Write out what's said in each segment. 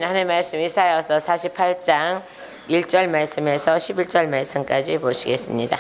하나님의 말씀 이사야서 48장 1절 말씀에서 11절 말씀까지 보시겠습니다.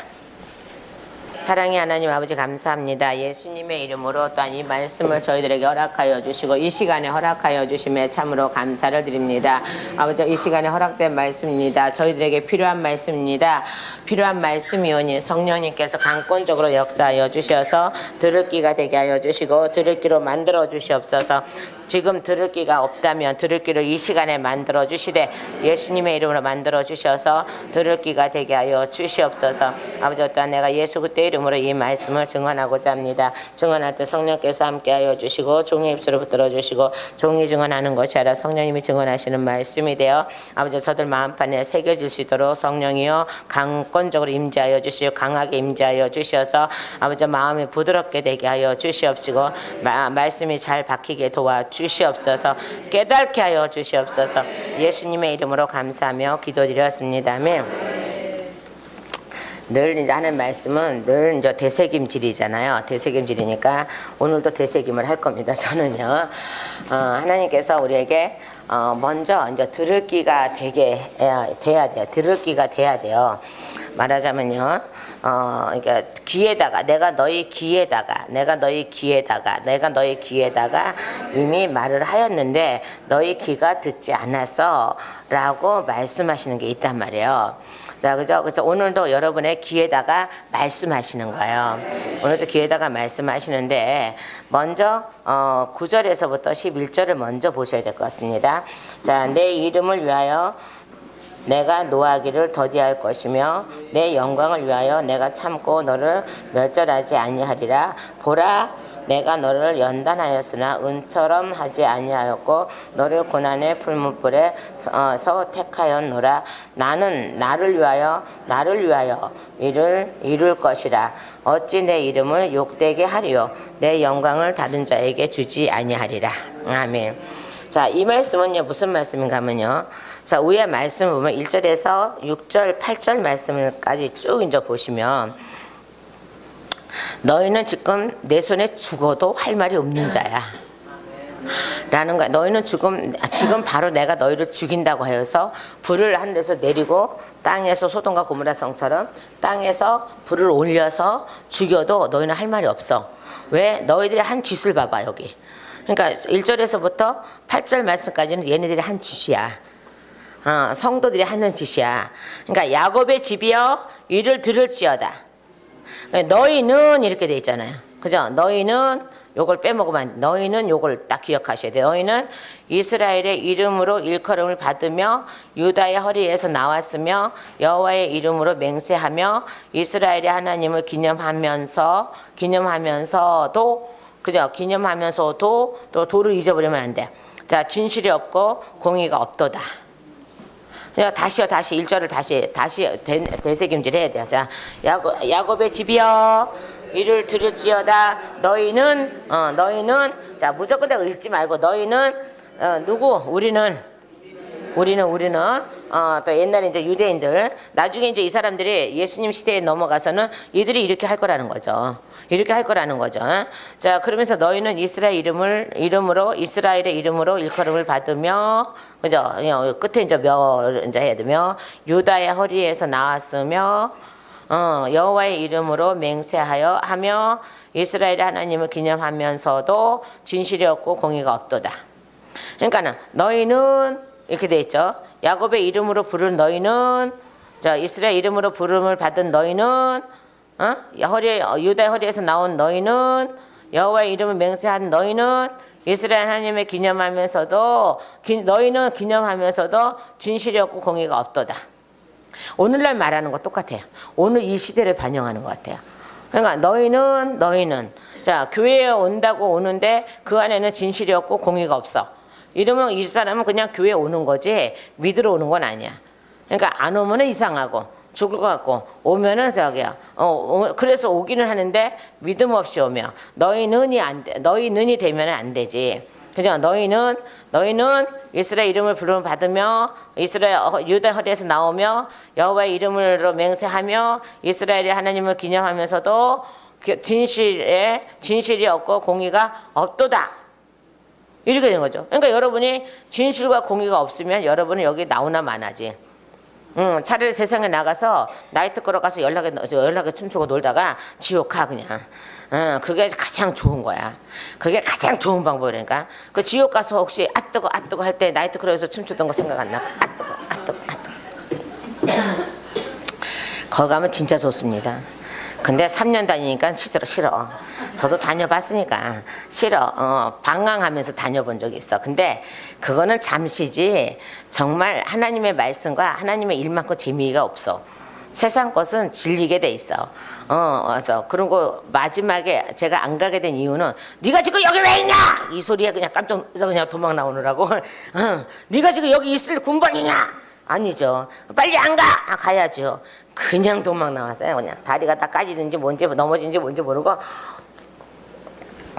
사랑의 하나님 아버지 감사합니다. 예수님의 이름으로 또한 이 말씀을 저희들에게 허락하여 주시고 이 시간에 허락하여 주심에 참으로 감사를 드립니다. 아버지 이 시간에 허락된 말씀입니다. 저희들에게 필요한 말씀입니다. 필요한 말씀이오니 성령님께서 강권적으로 역사하여 주셔서 들을 귀가 되게 하여 주시고 들을 귀로 만들어 주시옵소서. 지금 들을 귀가 없다면 들을 귀를 이 시간에 만들어 주시되 예수님의 이름으로 만들어 주셔서 들을 귀가 되게 하여 주시옵소서. 아버지 또한 내가 예수 그리스도의 이름으로 이 말씀을 증언하고자 합니다. 증언할 때 성령께서 함께하여 주시고 종의 입술을 붙들어 주시고 종이 증언하는 것이 아니라 성령님이 증언하시는 말씀이 되어 아버지 저들 마음판에 새겨질 수 있도록 성령이여 강권적으로 임재하여 주시고 강하게 임재하여 주셔서 아버지 마음이 부드럽게 되게 하여 주시옵시고 말씀이 잘 박히게 도와주시옵소서. 깨닫게 하여 주시옵소서. 예수님의 이름으로 감사하며 기도드렸습니다. 아멘. 늘 이제 하는 말씀은 늘 이제 되새김질이잖아요. 되새김질이니까 오늘도 되새김을 할 겁니다. 저는요, 하나님께서 우리에게 먼저 이제 들을 귀가 돼야 돼요. 들을 귀가 돼야 돼요. 말하자면요, 그러니까 귀에다가 내가 너희 귀에다가 이미 말을 하였는데 너희 귀가 듣지 않아서라고 말씀하시는 게 있단 말이에요. 자, 그죠? 그래서 오늘도 여러분의 귀에다가 말씀하시는 거예요. 오늘도 귀에다가 말씀하시는데, 먼저, 9절에서부터 11절을 먼저 보셔야 될 것 같습니다. 자, 내 이름을 위하여 내가 노하기를 더디할 것이며 내 영광을 위하여 내가 참고 너를 멸절하지 아니하리라. 보라, 내가 너를 연단하였으나 은처럼 하지 아니하였고 너를 고난의 풀무불에서 택하였노라. 나는 나를 위하여 이를 이룰 것이라. 어찌 내 이름을 욕되게 하리요 내 영광을 다른 자에게 주지 아니하리라. 아멘. 자, 이 말씀은요, 무슨 말씀인가 하면요. 자, 위에 말씀을 보면 1절에서 6절, 8절 말씀까지 쭉 이제 보시면, 너희는 지금 내 손에 죽어도 할 말이 없는 자야. 라는 거야. 너희는 지금 바로 내가 너희를 죽인다고 하여서 불을 하늘에서 내리고 땅에서 소돔과 고모라 성처럼 땅에서 불을 올려서 죽여도 너희는 할 말이 없어. 왜? 너희들이 한 짓을 봐봐, 여기. 그러니까 1절에서부터 8절 말씀까지는 얘네들이 한 짓이야. 성도들이 하는 짓이야. 그러니까 야곱의 집이여 이를 들을지어다. 너희는 이렇게 돼 있잖아요. 그죠? 너희는 요걸 빼먹으면 안 돼. 너희는 요걸 딱 기억하셔야 돼. 너희는 이스라엘의 이름으로 일컬음을 받으며 유다의 허리에서 나왔으며 여호와의 이름으로 맹세하며 이스라엘의 하나님을 기념하면서도 그죠? 기념하면서도 또 도를 잊어버리면 안 돼. 자, 진실이 없고 공의가 없도다. 다시 1절을 다시 되새김질 해야 돼. 자, 야곱의 집이여 이를 들을지어다. 너희는 자, 무조건 내가 읽지 말고 너희는 누구? 우리는 또 옛날에 이제 유대인들, 나중에 이제 이 사람들이 예수님 시대에 넘어가서는 이들이 이렇게 할 거라는 거죠. 자, 그러면서 너희는 이스라엘의 이름으로 일컬음을 받으며, 그죠? 끝에 이제 해야 되며, 유다의 허리에서 나왔으며, 여호와의 이름으로 맹세하여 하며, 이스라엘의 하나님을 기념하면서도 진실이 없고 공의가 없도다. 그러니까는 너희는 이렇게 돼 있죠. 야곱의 이름으로 부른 너희는, 자, 이스라엘 이름으로 부름을 받은 너희는, 유다의 허리에서 나온 너희는, 여호와의 이름을 맹세한 너희는, 이스라엘 하나님을 기념하면서도 진실이 없고 공의가 없도다. 오늘날 말하는 거 똑같아요. 오늘 이 시대를 반영하는 것 같아요. 그러니까 너희는 자, 교회에 온다고 오는데 그 안에는 진실이 없고 공의가 없어. 이러면 이 사람은 그냥 교회에 오는 거지 믿으러 오는 건 아니야. 그러니까 안 오면은 이상하고 죽을 것 같고 오면은 저기야. 그래서 오기는 하는데 믿음 없이 오면 너희 눈이 되면 안 되지. 그죠? 너희는 이스라엘 이름을 부름 받으며 이스라엘 유다 허리에서 나오며 여호와의 이름으로 맹세하며 이스라엘의 하나님을 기념하면서도 진실이 없고 공의가 없도다. 이렇게 된 거죠. 그러니까 여러분이 진실과 공의가 없으면 여러분은 여기 나오나 마나지. 차라리 세상에 나가서 나이트클럽 가서 연락에 춤추고 놀다가 지옥 가 그냥. 그게 가장 좋은 거야. 그게 가장 좋은 방법이니까. 그 지옥 가서 혹시 아 뜨거 할 때 나이트클럽에서 춤추던 거 생각 안 나? 아 뜨거. 거기 가면 진짜 좋습니다. 근데 3년 다니니까 싫어. 저도 다녀봤으니까 싫어. 방황하면서 다녀본 적이 있어. 근데 그거는 잠시지 정말 하나님의 말씀과 하나님의 일만큼 재미가 없어. 세상 것은 질리게 돼 있어. 그래서 그리고 마지막에 제가 안 가게 된 이유는 네가 지금 여기 왜 있냐? 이 소리에 그냥 깜짝 놀라서 그냥 도망 나오느라고. 네가 지금 여기 있을 군번이냐? 아니죠. 빨리 안 가! 가야죠. 그냥 도망 나왔어요. 그냥 다리가 다 까지든지 뭔지 넘어진지 뭔지 모르고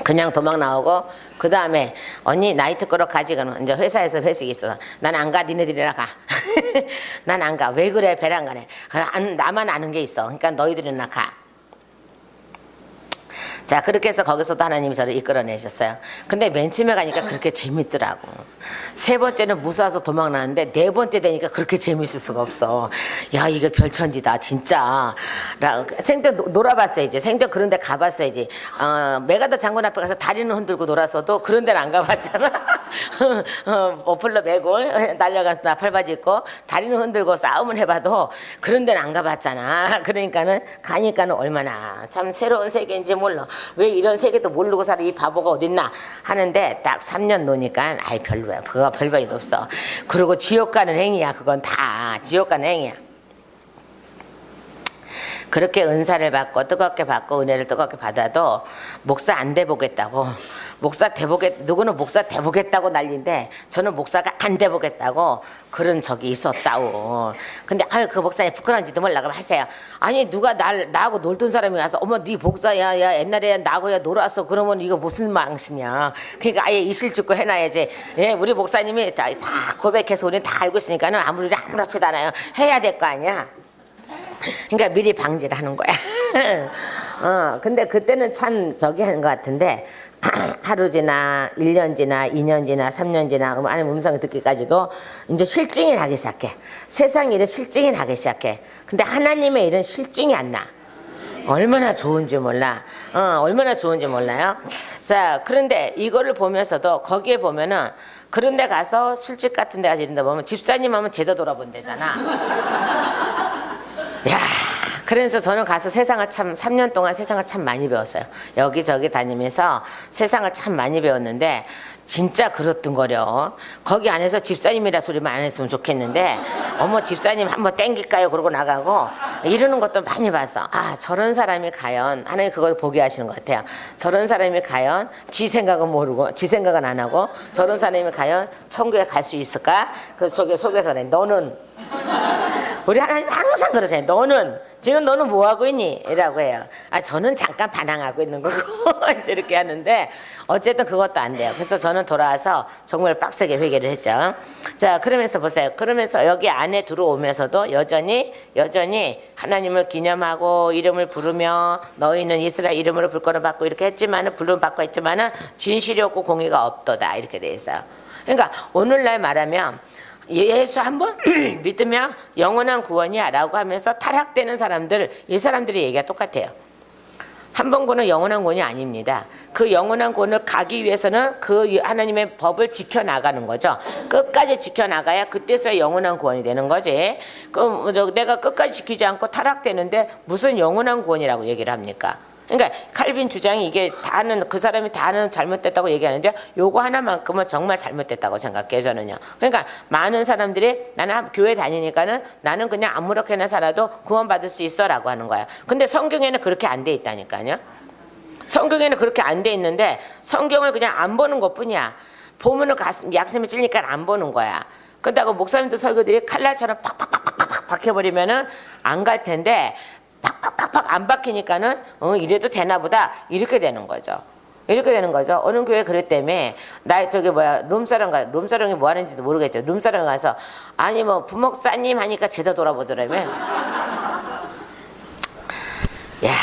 그냥 도망 나오고 그 다음에 언니 나이트클럽 가지 그러면 이제 회사에서 회식이 있어. 난 안 가. 니네들이나 가. 난 안 가. 왜 그래? 배를 안 가네. 나만 아는 게 있어. 그러니까 너희들이나 가. 자, 그렇게 해서 거기서도 하나님이 저를 이끌어내셨어요. 근데 맨 처음에 가니까 그렇게 재밌더라고. 세 번째는 무서워서 도망나는데 네 번째 되니까 그렇게 재밌을 수가 없어. 야, 이거 별천지다 진짜. 생전 놀아봤어요. 이제 생전 그런 데 가봤어야지. 메가더 장군 앞에 가서 다리는 흔들고 놀았어도 그런 데는 안 가봤잖아. 머플러 메고 날려가서 나팔바지 입고 다리는 흔들고 싸움을 해봐도 그런 데는 안 가봤잖아. 그러니까는 가니까는 얼마나 참 새로운 세계인지 몰라. 왜 이런 세계도 모르고 살아 이 바보가 어딨나 하는데 딱 3년 노니까 아이 별로야. 그거 별 볼 일 없어. 그리고 지옥 가는 행위야. 그건 다 지옥 가는 행위야. 그렇게 은사를 받고 뜨겁게 받고 은혜를 뜨겁게 받아도 목사 안 돼보겠다고 누구는 목사 돼보겠다고 난리인데 저는 목사가 안 돼보겠다고 그런 적이 있었다고. 근데 그 목사님 부끄러운지도 몰라. 그럼 하세요. 아니 누가 나하고 놀던 사람이 와서 어머 네 목사야 야 옛날에 나하고 놀았어 그러면 이거 무슨 망신이야. 그러니까 아예 이실직고 해놔야지. 예, 우리 목사님이 다 고백해서 우리는 다 알고 있으니까는 아무렇지도 않아요. 해야 될 거 아니야. 그러니까 미리 방지를 하는 거야. 근데 그때는 참 저기 하는 것 같은데 하루 지나 1년 지나 2년 지나 3년 지나 아니면 음성이 듣기까지도 이제 실증이 나기 시작해. 세상 일은 실증이 나기 시작해. 근데 하나님의 일은 실증이 안 나. 얼마나 좋은지 몰라. 얼마나 좋은지 몰라요. 자, 그런데 이거를 보면서도 거기에 보면은 그런 데 가서 술집 같은 데 가서 이런 데 보면 집사님 하면 제도 돌아본대잖아. 야, 그래서 저는 가서 세상을 참 3년 동안 세상을 참 많이 배웠어요. 여기저기 다니면서 세상을 참 많이 배웠는데 진짜 그렇던거려. 거기 안에서 집사님이라 소리만 안 했으면 좋겠는데 어머 집사님 한번 땡길까요? 그러고 나가고 이러는 것도 많이 봤어. 아, 저런 사람이 과연 하나님 그걸 보게 하시는 것 같아요. 저런 사람이 과연 지 생각은 모르고 지 생각은 안 하고 저런 사람이 과연 천국에 갈 수 있을까? 그 속에서는 너는 우리 하나님 항상 그러세요. 지금 너는 뭐 하고 있니? 이라고 해요. 아, 저는 잠깐 반항하고 있는 거고 이렇게 하는데 어쨌든 그것도 안 돼요. 그래서 저는 돌아와서 정말 빡세게 회개를 했죠. 자, 그러면서 보세요. 그러면서 여기 안에 들어오면서도 여전히 하나님을 기념하고 이름을 부르며 너희는 이스라엘 이름으로 불거를 받고 이렇게 했지만은 부름 받고 했지만은 진실이 없고 공의가 없도다 이렇게 돼 있어요. 그러니까 오늘날 말하면 예수 한번 믿으면 영원한 구원이야 라고 하면서 타락되는 사람들, 이 사람들의 얘기가 똑같아요. 한 번 구원은 영원한 구원이 아닙니다. 그 영원한 구원을 가기 위해서는 그 하나님의 법을 지켜나가는 거죠. 끝까지 지켜나가야 그때서야 영원한 구원이 되는 거지. 내가 끝까지 지키지 않고 타락되는데 무슨 영원한 구원이라고 얘기를 합니까? 그러니까 칼빈 주장이 이게 그 사람이 다는 잘못됐다고 얘기하는데 요거 하나만큼은 정말 잘못됐다고 생각해요, 저는요. 그러니까 많은 사람들이 나는 교회 다니니까는 나는 그냥 아무렇게나 살아도 구원받을 수 있어라고 하는 거야. 근데 성경에는 그렇게 안 돼 있다니까요. 성경에는 그렇게 안 돼 있는데 성경을 그냥 안 보는 것뿐이야. 보면은 약심이 찔리니까 안 보는 거야. 그렇다고 목사님들 설교들이 칼날처럼 팍팍팍팍 박혀버리면은 안 갈 텐데 팍팍팍팍 안 박히니까는 이래도 되나 보다 이렇게 되는 거죠. 어느 교회 그랬다며 룸사롱이 뭐 하는지도 모르겠죠. 룸사롱 가서 아니 뭐 부목사님 하니까 제자 돌아보더라며. 야,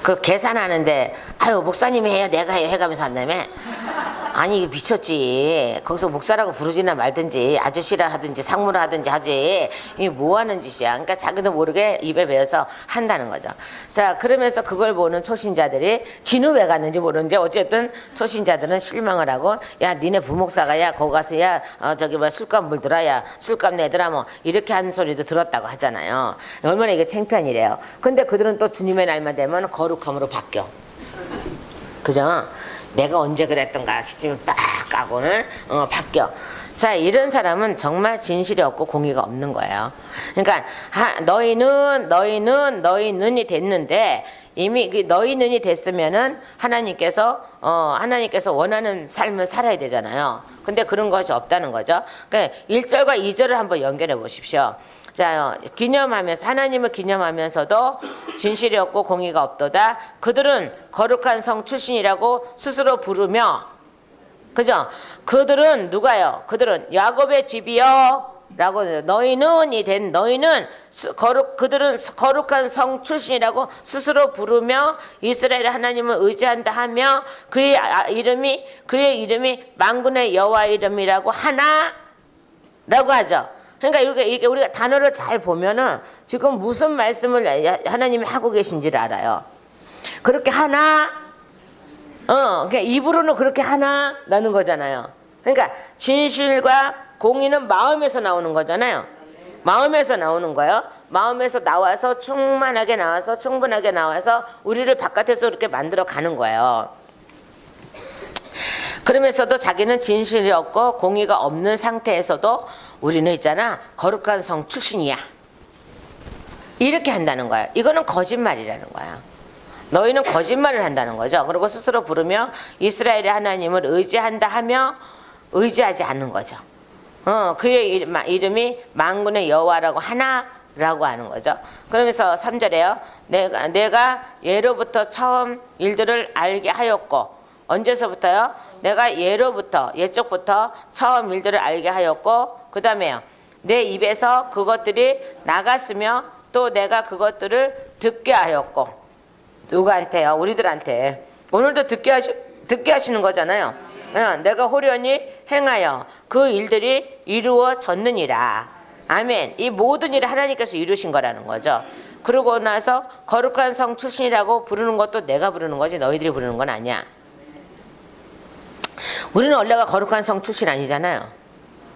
그 계산하는데 아유 목사님이 해요 내가 해요 해가면서 한다며. 아니 이게 미쳤지. 거기서 목사라고 부르지나 말든지 아저씨라 하든지 상무라 하든지 하지. 이게 뭐 하는 짓이야. 그러니까 자기도 모르게 입에 배어서 한다는 거죠. 자, 그러면서 그걸 보는 초신자들이 지는 왜 갔는지 모르는데 어쨌든 초신자들은 실망을 하고 야 니네 부목사가 야 거기 가서 야 저기 뭐 술값 물더라 야 술값 내더라 뭐 이렇게 하는 소리도 들었다고 하잖아요. 얼마나 이게 창피한이래요. 근데 그들은 또 주님의 날만 되면 거룩함으로 바뀌어. 그죠? 내가 언제 그랬던가 싶으면 빡 까고는 바뀌어. 자, 이런 사람은 정말 진실이 없고 공의가 없는 거예요. 그러니까 너희는이 됐는데 이미 그 너희는이 됐으면은 하나님께서 원하는 삶을 살아야 되잖아요. 근데 그런 것이 없다는 거죠. 그러니까 1절과 2절을 한번 연결해 보십시오. 자, 기념하면서 하나님을 기념하면서도 진실이 없고 공의가 없도다. 그들은 거룩한 성 출신이라고 스스로 부르며, 그죠? 그들은 누가요? 그들은 야곱의 집이요. 라고 너희는이 된 너희는 그들은 거룩한 성 출신이라고 스스로 부르며 이스라엘 하나님을 의지한다 하며 그의 이름이 만군의 여호와 이름이라고 하나라고 하죠. 그러니까 이게 우리가 단어를 잘 보면은 지금 무슨 말씀을 하나님이 하고 계신지를 알아요. 그렇게 하나, 그러니까 입으로는 그렇게 하나라는 거잖아요. 그러니까 진실과 공의는 마음에서 나오는 거잖아요. 마음에서 나오는 거예요. 마음에서 나와서 충분하게 나와서 우리를 바깥에서 이렇게 만들어 가는 거예요. 그러면서도 자기는 진실이 없고 공의가 없는 상태에서도 우리는 있잖아 거룩한 성 출신이야 이렇게 한다는 거야. 이거는 거짓말이라는 거야. 너희는 거짓말을 한다는 거죠. 그리고 스스로 부르며 이스라엘의 하나님을 의지한다 하며 의지하지 않는 거죠. 그의 이름이 만군의 여호와라고 하나라고 하는 거죠. 그러면서 3절에요. 내가 예로부터 처음 일들을 알게 하였고 언제서부터요? 내가 예적부터 처음 일들을 알게 하였고 그 다음에요. 내 입에서 그것들이 나갔으며 또 내가 그것들을 듣게 하였고 누구한테요? 우리들한테. 오늘도 듣게 하시는 거잖아요. 내가 호련히 행하여 그 일들이 이루어졌느니라. 아멘. 이 모든 일을 하나님께서 이루신 거라는 거죠. 그러고 나서 거룩한 성 출신이라고 부르는 것도 내가 부르는 거지 너희들이 부르는 건 아니야. 우리는 원래가 거룩한 성 출신 아니잖아요.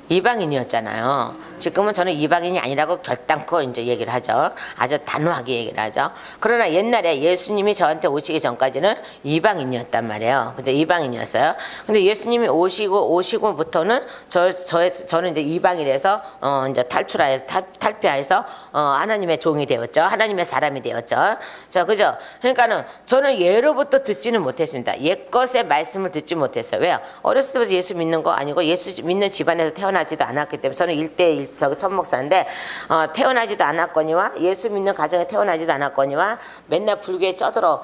이방인이었잖아요. 지금은 저는 이방인이 아니라고 결단코 이제 얘기를 하죠. 아주 단호하게 얘기를 하죠. 그러나 옛날에 예수님이 저한테 오시기 전까지는 이방인이었단 말이에요. 근데 이방인이었어요. 근데 예수님이 오시고부터는 저는 이제 이방인에서 이제 탈피해서 하나님의 종이 되었죠. 하나님의 사람이 되었죠. 자, 그죠? 그러니까는 저는 예로부터 듣지는 못했습니다. 옛것의 말씀을 듣지 못했어요. 왜요? 어렸을 때부터 예수 믿는 거 아니고 예수 믿는 집안에서 태어나지도 않았기 때문에 저는 1대1 천목사인데 태어나지도 않았거니와 예수 믿는 가정에 태어나지도 않았거니와 맨날 불교에 쩌들어.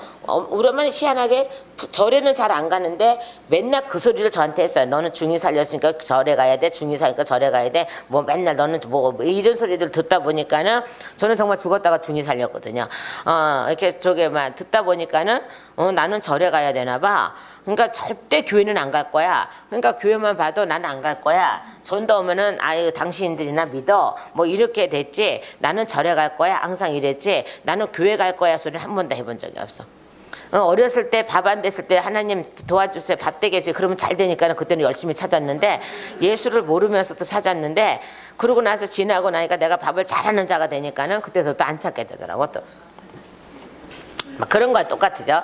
우리 엄마는 희한하게 절에는 잘 안 가는데 맨날 그 소리를 저한테 했어요. 너는 중이 살렸으니까 절에 가야 돼. 중이 살니까 절에 가야 돼. 뭐 맨날 너는 뭐 이런 소리들 듣다 보니까는 저는 정말 죽었다가 중이 살렸거든요. 이렇게 저게만 듣다 보니까는 나는 절에 가야 되나 봐. 그러니까 절대 교회는 안 갈 거야. 그러니까 교회만 봐도 나는 안 갈 거야. 전도 오면은 아유 당신들이나 믿어. 뭐 이렇게 됐지. 나는 절에 갈 거야. 항상 이랬지. 나는 교회 갈 거야 소리를 한 번도 해본 적이 없어. 어렸을 때 밥 안 됐을 때 하나님 도와주세요. 밥 되게 해주세요. 그러면 잘 되니까 그때는 열심히 찾았는데 예수를 모르면서도 찾았는데 그러고 나서 지나고 나니까 내가 밥을 잘하는 자가 되니까는 그때서부터 안 찾게 되더라고 또. 그런 거와 똑같죠.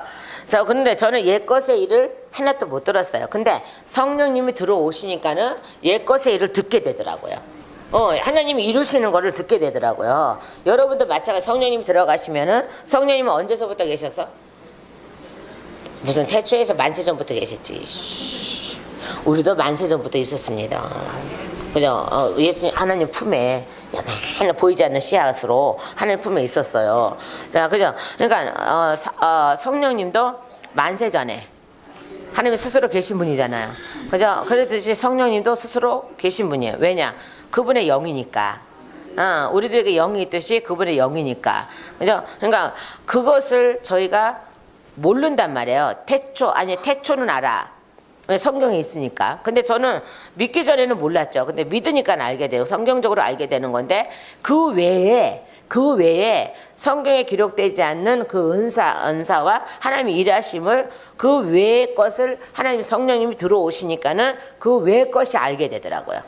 자, 근데 저는 옛것의 일을 하나도 못 들었어요. 근데 성령님이 들어오시니까는 옛것의 일을 듣게 되더라고요. 하나님이 이루시는 거를 듣게 되더라고요. 여러분도 마찬가지. 성령님이 들어가시면은 성령님은 언제서부터 계셨어? 무슨 태초에서 만세전부터 계셨지. 우리도 만세전부터 있었습니다. 그죠? 예수 하나님 품에 맨날 보이지 않는 씨앗으로 하나님 품에 있었어요. 자, 그죠? 그러니까 성령님도 만세 전에 하나님 스스로 계신 분이잖아요. 그죠? 그랬듯이 성령님도 스스로 계신 분이에요. 왜냐? 그분의 영이니까. 우리들에게 영이 있듯이 그분의 영이니까. 그죠? 그러니까 그것을 저희가 모른단 말이에요. 태초는 알아. 왜? 성경에 있으니까. 근데 저는 믿기 전에는 몰랐죠. 근데 믿으니까 알게 돼요. 성경적으로 알게 되는 건데 그 외에 성경에 기록되지 않는 그 은사와 하나님의 일하심을 그 외의 것을 하나님 성령님이 들어오시니까는 그 외의 것이 알게 되더라고요.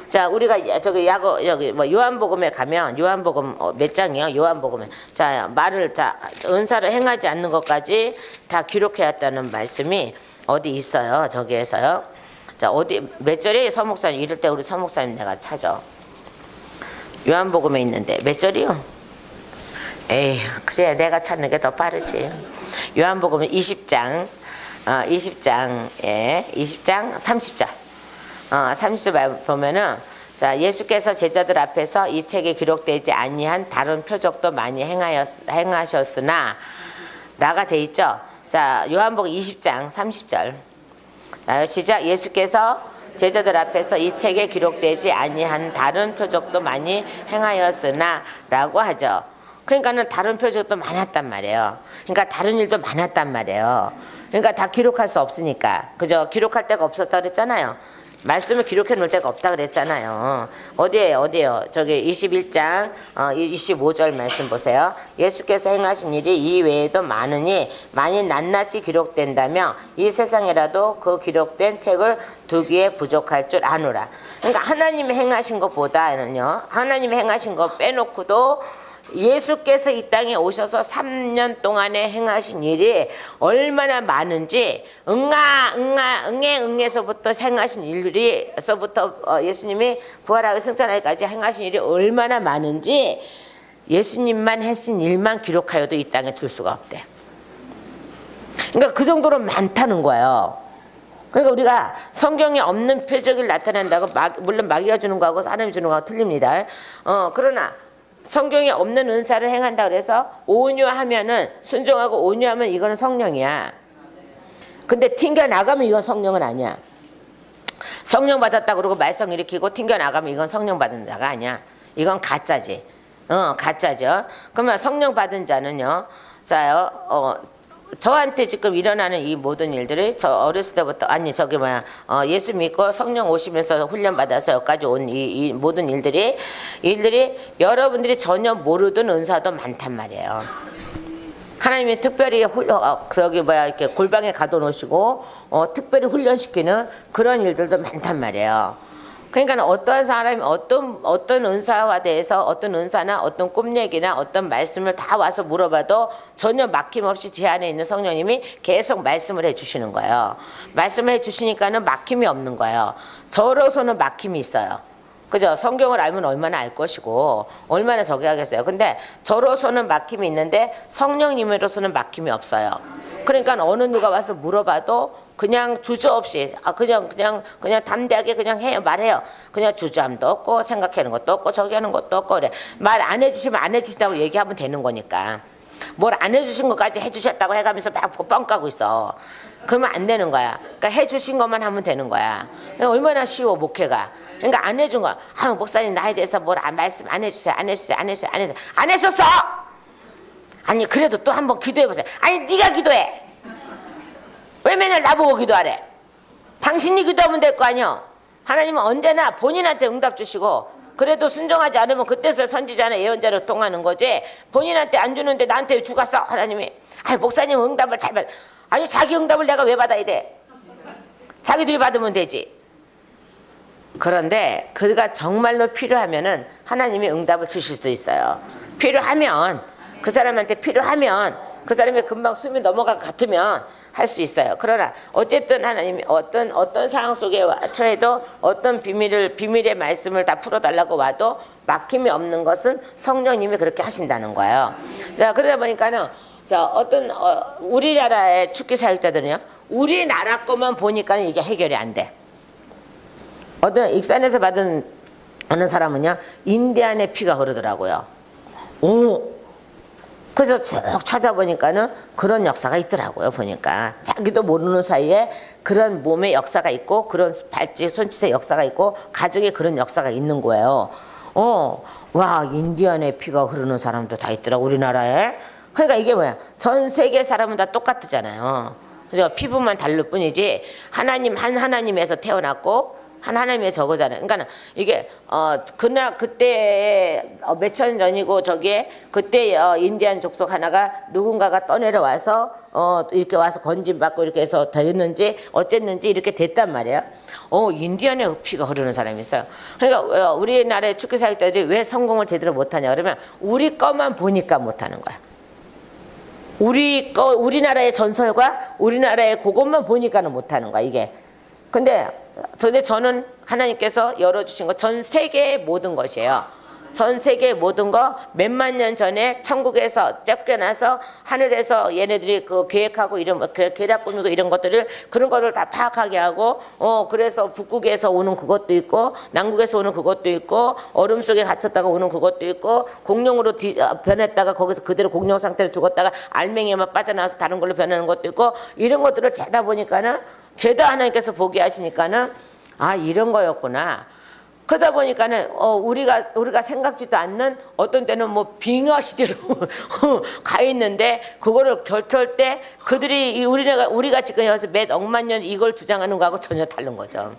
자, 우리가 저기 요한복음에 가면 요한복음 몇 장이요? 요한복음에 은사를 행하지 않는 것까지 다 기록해왔다는 말씀이 어디 있어요? 저기에서요. 자, 어디 몇 절에 서목사님 이럴 때 우리 서목사님 내가 찾아. 요한복음에 있는데 몇 절이요? 에이, 그래 내가 찾는 게 더 빠르지. 요한복음은 20장 20장 30절 30절 보면은 자, 예수께서 제자들 앞에서 이 책에 기록되지 아니한 다른 표적도 많이 행하셨으나 나가 돼 있죠. 자, 요한복음 20장 30절 시작. 예수께서 제자들 앞에서 이 책에 기록되지 아니한 다른 표적도 많이 행하였으나 라고 하죠. 그러니까는 다른 표적도 많았단 말이에요. 그러니까 다른 일도 많았단 말이에요. 그러니까 다 기록할 수 없으니까. 그죠? 기록할 데가 없었다 그랬잖아요. 말씀을 기록해 놓을 데가 없다 그랬잖아요. 어디에요? 저기 21장 25절 말씀 보세요. 예수께서 행하신 일이 이 외에도 많으니 만일 낱낱이 기록된다면 이 세상에라도 그 기록된 책을 두기에 부족할 줄 아노라. 그러니까 하나님이 행하신 것보다는요, 하나님이 행하신 것 빼놓고도 예수께서 이 땅에 오셔서 3년 동안에 행하신 일이 얼마나 많은지 응에서부터 행하신 일에서부터 예수님이 부활하고 승천하기까지 행하신 일이 얼마나 많은지 예수님만 하신 일만 기록하여도 이 땅에 둘 수가 없대. 그러니까 그 정도로 많다는 거예요. 그러니까 우리가 성경에 없는 표적이 나타난다고 물론 마귀가 주는 거하고 하나님이 주는 거하고 틀립니다. 그러나 성경에 없는 은사를 행한다 그래서 온유하면은 순종하고 온유하면 이거는 성령이야. 근데 튕겨 나가면 이건 성령은 아니야. 성령 받았다 그러고 말썽 일으키고 튕겨 나가면 이건 성령 받은 자가 아니야. 이건 가짜지. 가짜죠. 그러면 성령 받은 자는요. 자요. 저한테 지금 일어나는 이 모든 일들이 저 어렸을 때부터 예수 믿고 성령 오시면서 훈련 받아서 여기까지 온 이 모든 일들이 여러분들이 전혀 모르던 은사도 많단 말이에요. 하나님이 특별히 이렇게 골방에 가둬놓으시고 특별히 훈련시키는 그런 일들도 많단 말이에요. 그러니까 어떠한 사람이 어떤 은사와 대해서 어떤 은사나 어떤 꿈 얘기나 어떤 말씀을 다 와서 물어봐도 전혀 막힘없이 제 안에 있는 성령님이 계속 말씀을 해주시는 거예요. 말씀을 해주시니까는 막힘이 없는 거예요. 저로서는 막힘이 있어요. 그죠? 성경을 알면 얼마나 알 것이고 얼마나 저기 하겠어요. 근데 저로서는 막힘이 있는데 성령님으로서는 막힘이 없어요. 그러니까 어느 누가 와서 물어봐도 그냥 주저없이 그냥 담대하게 그냥 말해요. 그냥 주저함도 없고 생각하는 것도 없고 저기 하는 것도 없고 그래. 말 안 해주시면 안 해주신다고 얘기하면 되는 거니까. 뭘 안 해주신 것까지 해주셨다고 해가면서 막 뻥 까고 있어. 그러면 안 되는 거야. 그러니까 해주신 것만 하면 되는 거야. 얼마나 쉬워 목회가. 그러니까 안 해준 거야. 목사님 나에 대해서 말씀 안 해주세요. 안 했었어. 아니 그래도 또 한번 기도해보세요. 아니 네가 기도해. 왜 맨날 나보고 기도하래? 당신이 기도하면 될 거 아니야. 하나님은 언제나 본인한테 응답 주시고 그래도 순종하지 않으면 그때서 선지자나 예언자로 통하는 거지. 본인한테 안 주는데 나한테 왜 주갔어 하나님이. 목사님 응답을 잘 받. 아니 자기 응답을 내가 왜 받아야 돼? 자기들이 받으면 되지. 그런데 그가 정말로 필요하면은 하나님이 응답을 주실 수도 있어요. 필요하면 그 사람한테 그 사람이 금방 숨이 넘어갈 것 같으면 할 수 있어요. 그러나 어쨌든 하나님이 어떤 상황 속에 처해도 어떤 비밀의 말씀을 다 풀어달라고 와도 막힘이 없는 것은 성령님이 그렇게 하신다는 거예요. 자, 그러다 보니까는 우리나라의 축기 사역자들은요, 우리나라 것만 보니까는 이게 해결이 안 돼. 어떤 익산에서 받은 어느 사람은요, 인디안의 피가 흐르더라고요. 그래서 쭉 찾아보니까는 그런 역사가 있더라고요. 보니까 자기도 모르는 사이에 그런 몸의 역사가 있고 그런 발짓 손짓의 역사가 있고 가정에 그런 역사가 있는 거예요. 와 인디안의 피가 흐르는 사람도 다 있더라 우리나라에. 그러니까 이게 뭐야? 전 세계 사람은 다 똑같잖아요. 그죠? 피부만 다를 뿐이지 하나님 한 하나님에서 태어났고 한 하나님의 저거잖아요. 그러니까 이게 그날 그때 몇천 년 전이고 저기에 그때 인디안 족속 하나가 누군가가 떠내려와서 이렇게 와서 건진받고 이렇게 해서 됐는지 어쨌는지 이렇게 됐단 말이에요. 인디안의 피가 흐르는 사람이 있어요. 그러니까 우리나라의 축구사역자들이 왜 성공을 제대로 못하냐 그러면 우리 거만 보니까 못하는 거야. 우리나라의 전설과 우리나라의 그것만 보니까는 못하는 거야 이게. 근데 저는 하나님께서 열어주신 거 전 세계의 모든 것이에요. 전 세계의 모든 거 몇만 년 전에 천국에서 쫓겨나서 하늘에서 얘네들이 그 계획하고 이런 계략 꾸미고 이런 것들을 그런 거를 다 파악하게 하고 그래서 북극에서 오는 그것도 있고 남극에서 오는 그것도 있고 얼음 속에 갇혔다가 오는 그것도 있고 공룡으로 변했다가 거기서 그대로 공룡 상태로 죽었다가 알맹이만 빠져나와서 다른 걸로 변하는 것도 있고 이런 것들을 재다 보니까는 죄다 하나님께서 보게 하시니까는 이런 거였구나. 그러다 보니까는 우리가 생각지도 않는 어떤 때는 뭐 빙하 시대로 가 있는데 그거를 결투할 때 그들이 우리가 지금 여기서 몇 억만 년 이걸 주장하는 거하고 전혀 다른 거죠.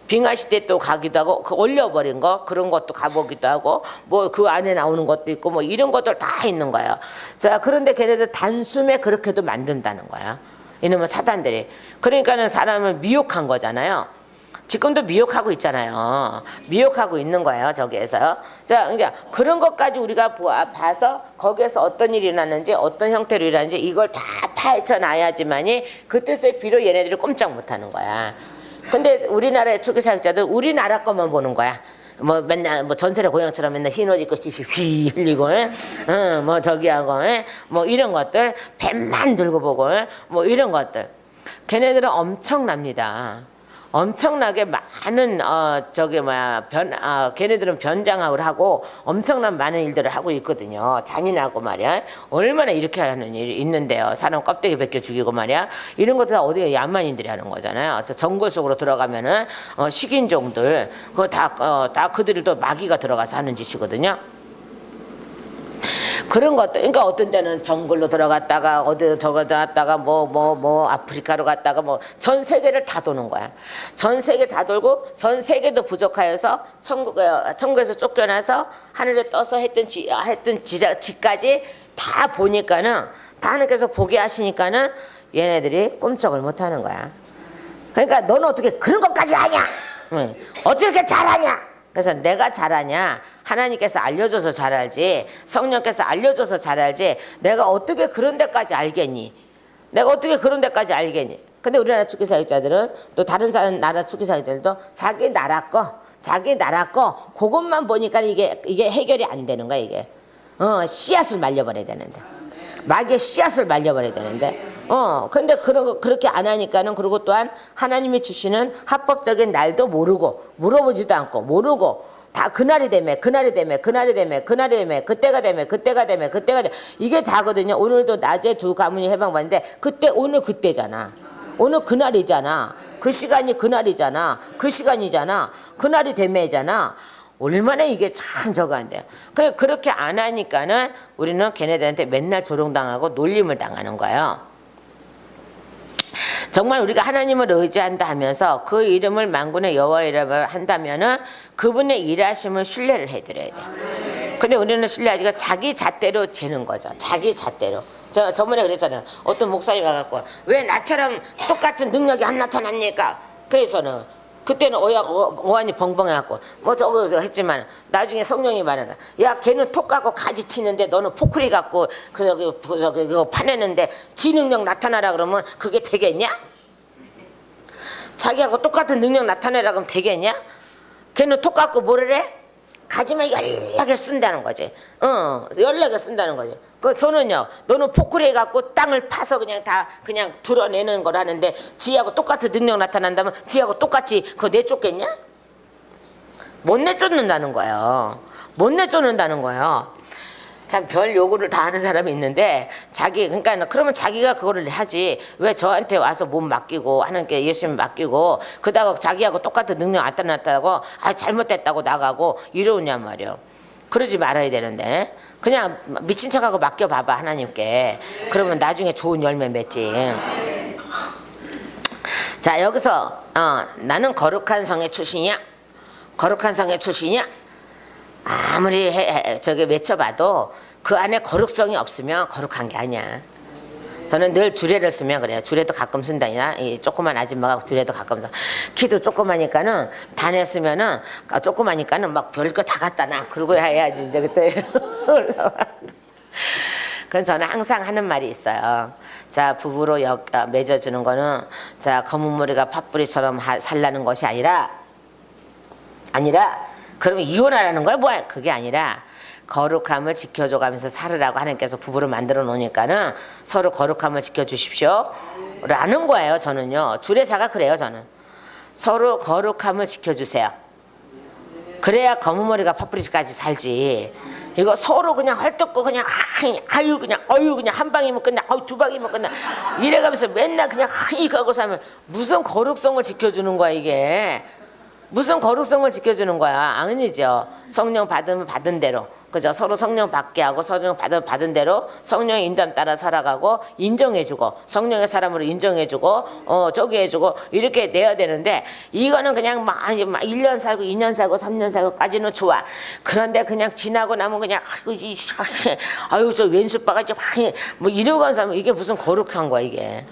빙하 시대 또 가기도 하고 그 올려버린 거 그런 것도 가보기도 하고 뭐 그 안에 나오는 것도 있고 뭐 이런 것들 다 있는 거예요. 자 그런데 걔네들 단숨에 그렇게도 만든다는 거야. 이놈의 사단들이. 그러니까는 사람을 미혹한 거잖아요. 지금도 미혹하고 있잖아요. 미혹하고 있는 거예요. 저기에서요. 자, 그러니까 그런 것까지 우리가 봐서 거기에서 어떤 일이 일어났는지 어떤 형태로 일어났는지 이걸 다 파헤쳐 놔야지만이 그 뜻을 비로 얘네들이 꼼짝 못하는 거야. 근데 우리나라의 축구사역자들 우리나라 것만 보는 거야. 뭐 맨날 뭐 전설의 고향처럼 맨날 흰 옷 입고 휘 흘리고 뭐 저기 하고 뭐 이런 것들 뱀만 들고 보고 뭐 이런 것들 걔네들은 엄청납니다. 엄청나게 많은 걔네들은 변장을 하고 엄청난 많은 일들을 하고 있거든요. 잔인하고 말이야. 얼마나 이렇게 하는 일이 있는데요. 사람 껍데기 벗겨 죽이고 말이야. 이런 것들 다 어디가 야만인들이 하는 거잖아요. 저 정글 속으로 들어가면은 식인종들 그거 다 그들도 마귀가 들어가서 하는 짓이거든요. 그런 것도, 그러니까 어떤 때는 정글로 들어갔다가, 어디 저거 들어갔다가, 아프리카로 갔다가, 전 세계를 다 도는 거야. 전 세계 다 돌고, 전 세계도 부족하여서, 천국에서 쫓겨나서, 하늘에 떠서 했던 지까지 다 보니까는, 다 하나님께서 보게 하시니까는, 얘네들이 꼼짝을 못 하는 거야. 그러니까 너는 어떻게 그런 것까지 아냐? 어떻게 이렇게 잘하냐? 그래서 내가 잘하냐? 하나님께서 알려줘서 잘 알지, 성령께서 알려줘서 잘 알지, 내가 어떻게 그런 데까지 알겠니? 내가 어떻게 그런 데까지 알겠니? 근데 우리나라 축구사역자들은 또 다른 나라 축구사역자들도 자기 나라 거 그것만 보니까 이게 해결이 안 되는 거야. 이게 씨앗을 말려버려야 되는데, 마귀의 씨앗을 말려버려야 되는데, 근데 그렇게 안 하니까는, 그리고 또한 하나님이 주시는 합법적인 날도 모르고, 물어보지도 않고, 모르고, 다 그때가 되면, 이게 다거든요. 오늘도 낮에 2 가문이 해방받는데, 오늘 그때잖아. 오늘 그날이잖아. 그 시간이 그날이잖아. 그 시간이잖아. 그날이 되면이잖아. 얼마나 이게 참 저거 안 돼요. 그렇게 안 하니까는 우리는 걔네들한테 맨날 조롱당하고 놀림을 당하는 거예요. 정말 우리가 하나님을 의지한다 하면서 그 이름을 만군의 여호와 이름을 한다면은 그분의 일하심을 신뢰를 해드려야 돼요. 근데 우리는 신뢰하기가 자기 잣대로 재는 거죠. 자기 잣대로. 저번에 그랬잖아요. 어떤 목사님 와갖고 왜 나처럼 똑같은 능력이 안 나타납니까? 그래서는 그때는 어안이 벙벙해갖고 저거 했지만 나중에 성령이 말한다. 야, 걔는 톡 갖고 가지 치는데 너는 포크리 갖고 그거 파내는데 지 능력 나타나라 그러면 그게 되겠냐? 자기하고 똑같은 능력 나타내라 그러면 되겠냐? 걔는 톡 갖고 뭐를 해? 가지만 연락에 쓴다는 거지. 연락에 쓴다는 거지. 저는요, 너는 포크레 갖고 땅을 파서 그냥 드러내는 거라는데, 지하고 똑같은 능력 나타난다면, 지하고 똑같이 그거 내쫓겠냐? 못 내쫓는다는 거예요. 못 내쫓는다는 거예요. 참 별 요구를 다 하는 사람이 있는데, 그러니까 그러면 자기가 그거를 하지. 왜 저한테 와서 몸 맡기고, 하나님께 예수님 맡기고, 그다가 자기하고 똑같은 능력 나타났다고, 잘못됐다고 나가고, 이러냐 말이요. 그러지 말아야 되는데 그냥 미친 척하고 맡겨봐봐 하나님께. 그러면 나중에 좋은 열매 맺지. 자 여기서 나는 거룩한 성의 출신이야. 거룩한 성의 출신이야. 아무리 저기 외쳐봐도 그 안에 거룩성이 없으면 거룩한 게 아니야. 저는 늘 주례를 쓰면 그래요. 주례도 가끔 쓴다냐. 이 조그만 아줌마가 주례도 가끔 써. 키도 조그마니까는 단에 쓰면은 조그마니까는 막 별거 다 갖다 놔. 그러고 해야지 이제 그때 올라와. 그래서 저는 항상 하는 말이 있어요. 자 부부로 맺어주는 거는 자 검은 머리가 팥뿌리처럼 살라는 것이 아니라 그러면 이혼하라는 거야 뭐야? 그게 아니라 거룩함을 지켜줘가면서 살으라고 하나님께서 부부를 만들어 놓으니까는 서로 거룩함을 지켜주십시오 라는 거예요. 저는요 주례사가 그래요. 저는 서로 거룩함을 지켜주세요. 그래야 검은 머리가 팥뿌리까지 살지. 이거 서로 그냥 헐떡고 그냥 그냥 한 방이면 끝나, 두 방이면 끝나 이래가면서 맨날 그냥 하고 살면 무슨 거룩성을 지켜주는 거야 이게. 무슨 거룩성을 지켜주는 거야. 아니죠. 성령 받으면 받은 대로, 그죠? 서로 성령 받게 하고 성령 받은 대로 성령의 인도함 따라 살아가고 인정해주고 성령의 사람으로 인정해주고 저기 해주고 이렇게 내야 되는데 이거는 그냥 막 1년 살고 2년 살고 3년 살고까지는 좋아. 그런데 그냥 지나고 나면 그냥 아유 저 왼수빠가 뭐 이러고 살면 이게 무슨 거룩한 거야 이게.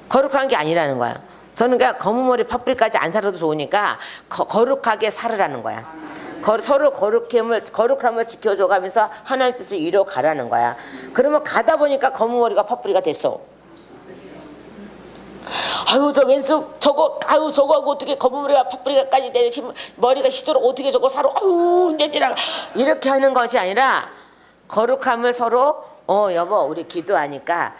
거룩한 게 아니라는 거야. 저는 그냥 검은 머리 팥불까지 안 살아도 좋으니까 거룩하게 살으라는 거야. 서로 거룩함을 지켜줘가면서 하나님 뜻을 이뤄가라는 거야. 그러면 가다 보니까 검은 머리가 팥불이가 됐어. 아유 저 왼쪽 저거하고 어떻게 검은 머리가 팥불이가까지 내 머리가 희도록 어떻게 저거 살아. 아유 이제 지나가. 이렇게 하는 것이 아니라 거룩함을 서로 여보 우리 기도하니까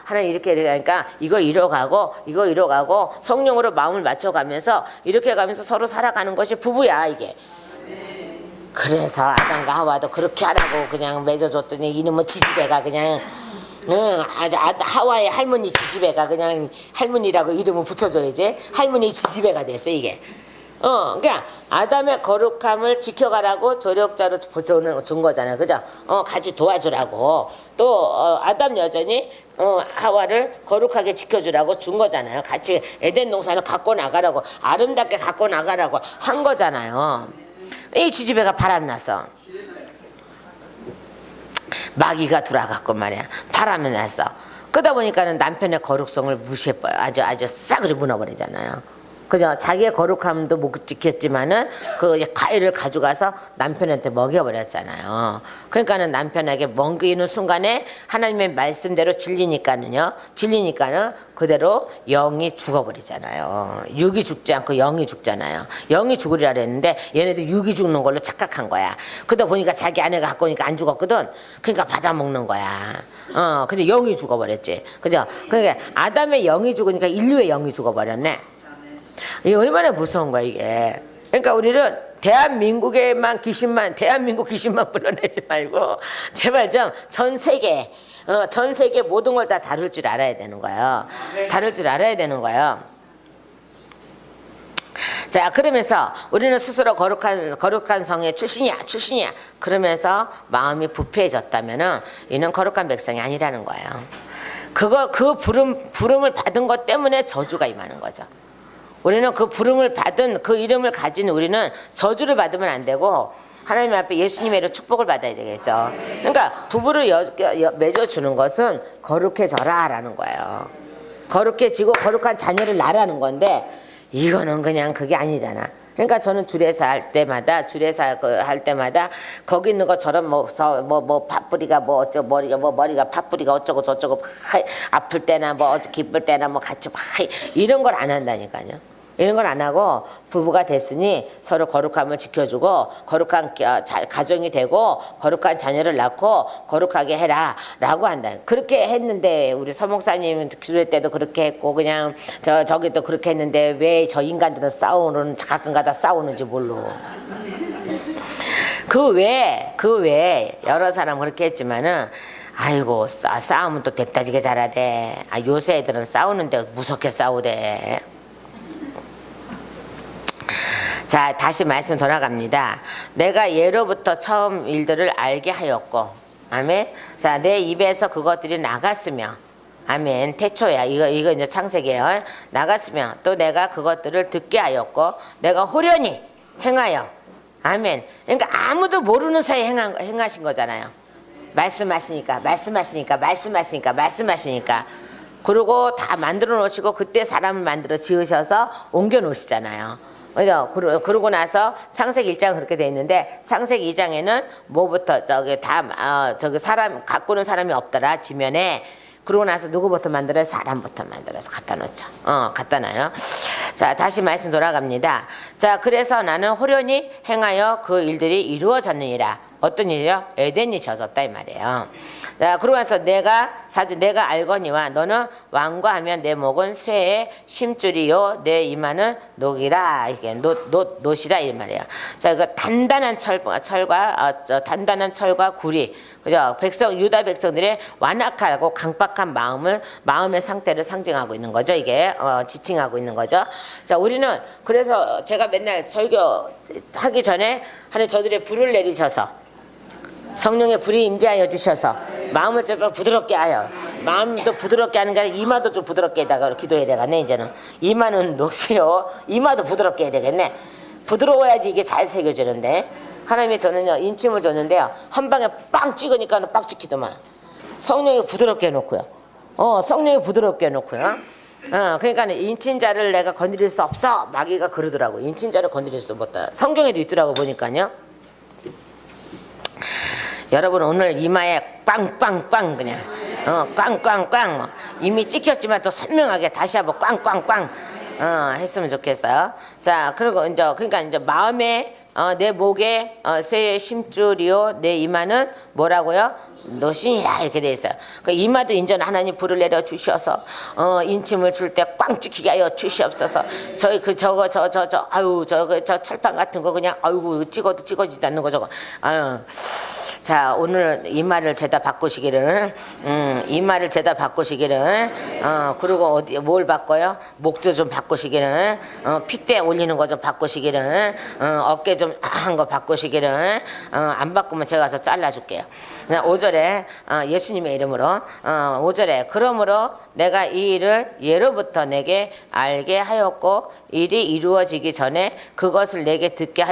하나님 이렇게 하니까 이거 이뤄가고 성령으로 마음을 맞춰가면서 이렇게 가면서 서로 살아가는 것이 부부야 이게. 그래서 아담과 하와도 그렇게 하라고 그냥 맺어줬더니 이놈의 지지배가 그냥 하와의 할머니 지지배가 그냥 할머니라고 이름을 붙여줘야지. 할머니 지지배가 됐어 이게. 그러니까 아담의 거룩함을 지켜가라고 조력자로 준 거잖아요, 그죠? 같이 도와주라고. 또 아담 여전히 하와를 거룩하게 지켜주라고 준 거잖아요. 같이 에덴 동산을 갖고 나가라고, 아름답게 갖고 나가라고 한 거잖아요. 이 지지배가 바람나서 마귀가 들어와갖고 말이야, 바람이 났어. 그러다 보니까는 남편의 거룩성을 무시해버려. 아주 싸그리 무너버리잖아요. 그죠? 자기의 거룩함도 못 지켰지만은 그 과일을 가져가서 남편한테 먹여버렸잖아요. 그러니까는 남편에게 먹이는 순간에 하나님의 말씀대로 진리니까는 그대로 영이 죽어버리잖아요. 육이 죽지 않고 영이 죽잖아요. 영이 죽으리라 그랬는데 얘네들 육이 죽는 걸로 착각한 거야. 그러다 보니까 자기 아내가 갖고 오니까 안 죽었거든. 그러니까 받아먹는 거야. 근데 영이 죽어버렸지. 그죠? 그러니까 아담의 영이 죽으니까 인류의 영이 죽어버렸네. 이게 얼마나 무서운 거야 이게. 그러니까 우리는 대한민국 귀신만 불러내지 말고 제발 좀 전 세계 모든 걸 다 다룰 줄 알아야 되는 거예요. 다룰 줄 알아야 되는 거예요. 자 그러면서 우리는 스스로 거룩한 성의 출신이야 그러면서 마음이 부패해졌다면은 이는 거룩한 백성이 아니라는 거예요. 그 부름을 받은 것 때문에 저주가 임하는 거죠. 우리는 그 부름을 받은 그 이름을 가진 우리는 저주를 받으면 안 되고 하나님 앞에 예수님의 이름으로 축복을 받아야 되겠죠. 그러니까 부부를 맺어주는 것은 거룩해져라 라는 거예요. 거룩해지고 거룩한 자녀를 낳으라는 건데 이거는 그냥 그게 아니잖아. 그러니까 저는 주례사 할 때마다 거기 있는 것처럼 뭐 팥뿌리가 머리가 팥뿌리가 어쩌고 저쩌고 아플 때나 기쁠 때나 같이 이런 걸 안 한다니까요. 이런 걸 안 하고 부부가 됐으니 서로 거룩함을 지켜주고 거룩한 가정이 되고 거룩한 자녀를 낳고 거룩하게 해라 라고 한다. 그렇게 했는데 우리 서목사님 기도회 때도 그렇게 했고 그냥 저기도 그렇게 했는데 왜 저 인간들은 가끔가다 싸우는지 몰라. 그 외에 여러 사람 그렇게 했지만은 아이고 싸우면 또 대따지게 잘하대. 요새 애들은 싸우는데 무섭게 싸우대. 자, 다시 말씀 돌아갑니다. 내가 예로부터 처음 일들을 알게 하였고, 아멘. 자, 내 입에서 그것들이 나갔으며, 아멘. 태초야. 이거 이제 창세기예요. 나갔으며, 또 내가 그것들을 듣게 하였고, 내가 호련히 행하여, 아멘. 그러니까 아무도 모르는 사이에 행하신 거잖아요. 말씀하시니까. 그리고 다 만들어 놓으시고, 그때 사람을 만들어 지으셔서 옮겨 놓으시잖아요. 그죠? 그러고 나서 창세기 1장 그렇게 돼 있는데, 창세기 2장에는 뭐부터 저기 사람 가꾸는 사람이 없더라 지면에. 그러고 나서 누구부터 만들어요? 사람부터 만들어서 갖다 놓죠. 갖다 놔요. 자, 다시 말씀 돌아갑니다. 자, 그래서 나는 호련히 행하여 그 일들이 이루어졌느니라. 어떤 일이요? 에덴이 젖었다 이 말이에요. 자, 그러고 나서 내가 알거니와 너는 왕과 하면 내 목은 쇠의 심줄이요 내 이마는 녹이라. 이게 노시라 이 말이에요. 자, 그 단단한 단단한 철과 구리, 그죠? 유다 백성들의 완악하고 강박한 마음의 상태를 상징하고 있는 거죠. 이게 지칭하고 있는 거죠. 자, 우리는 그래서 제가 맨날 설교 하기 전에 하나님 저들의 불을 내리셔서 성령의 불이 임재하여 주셔서 마음을 좀 부드럽게 하여, 마음도 부드럽게 하는 게 아니라 이마도 좀 부드럽게 해다가 기도해야 되겠네. 이제는 이마는 녹이요, 이마도 부드럽게 해야 되겠네. 부드러워야지 이게 잘 새겨지는데, 하나님이 저는요 인침을 줬는데요, 한 방에 빵 찍으니까 빵 찍히더만. 성령이 부드럽게 해놓고요. 성령이 부드럽게 해놓고요. 그러니까 인친자를 내가 건드릴 수 없어. 마귀가 그러더라고. 인친자를 건드릴 수 없다. 성경에도 있더라고 보니까요. 여러분 오늘 이마에 빵빵빵 그냥 꽝꽝꽝 이미 찍혔지만 또 선명하게 다시 한번 꽝꽝꽝 했으면 좋겠어요. 자, 그리고 그러니까 이제 마음에 내 목에 쇠의 심줄이요 내 이마는 뭐라고요? 노신이라 이렇게 돼 있어요. 그 이마도 인전 하나님 불을 내려 주셔서 인침을 줄 때 꽝 찍히게 하여 주시옵소서. 저희 저 철판 같은 거 그냥 아이고 찍어도 찍어지지 않는 거 저거. 아유. 자, 오늘 이마를 죄다 바꾸시기를, 그리고 뭘 바꿔요? 목조 좀 바꾸시기를, 핏대 올리는 거 좀 바꾸시기를, 어깨 좀 한 거 바꾸시기를, 안 바꾸면 제가 가서 잘라줄게요. 5절에 예수님의 이름으로 5절에 그러므로 내가 이 일을 예로부터 내게 알게 하였고 일이 이루어지기 전에 그것을 내게 듣게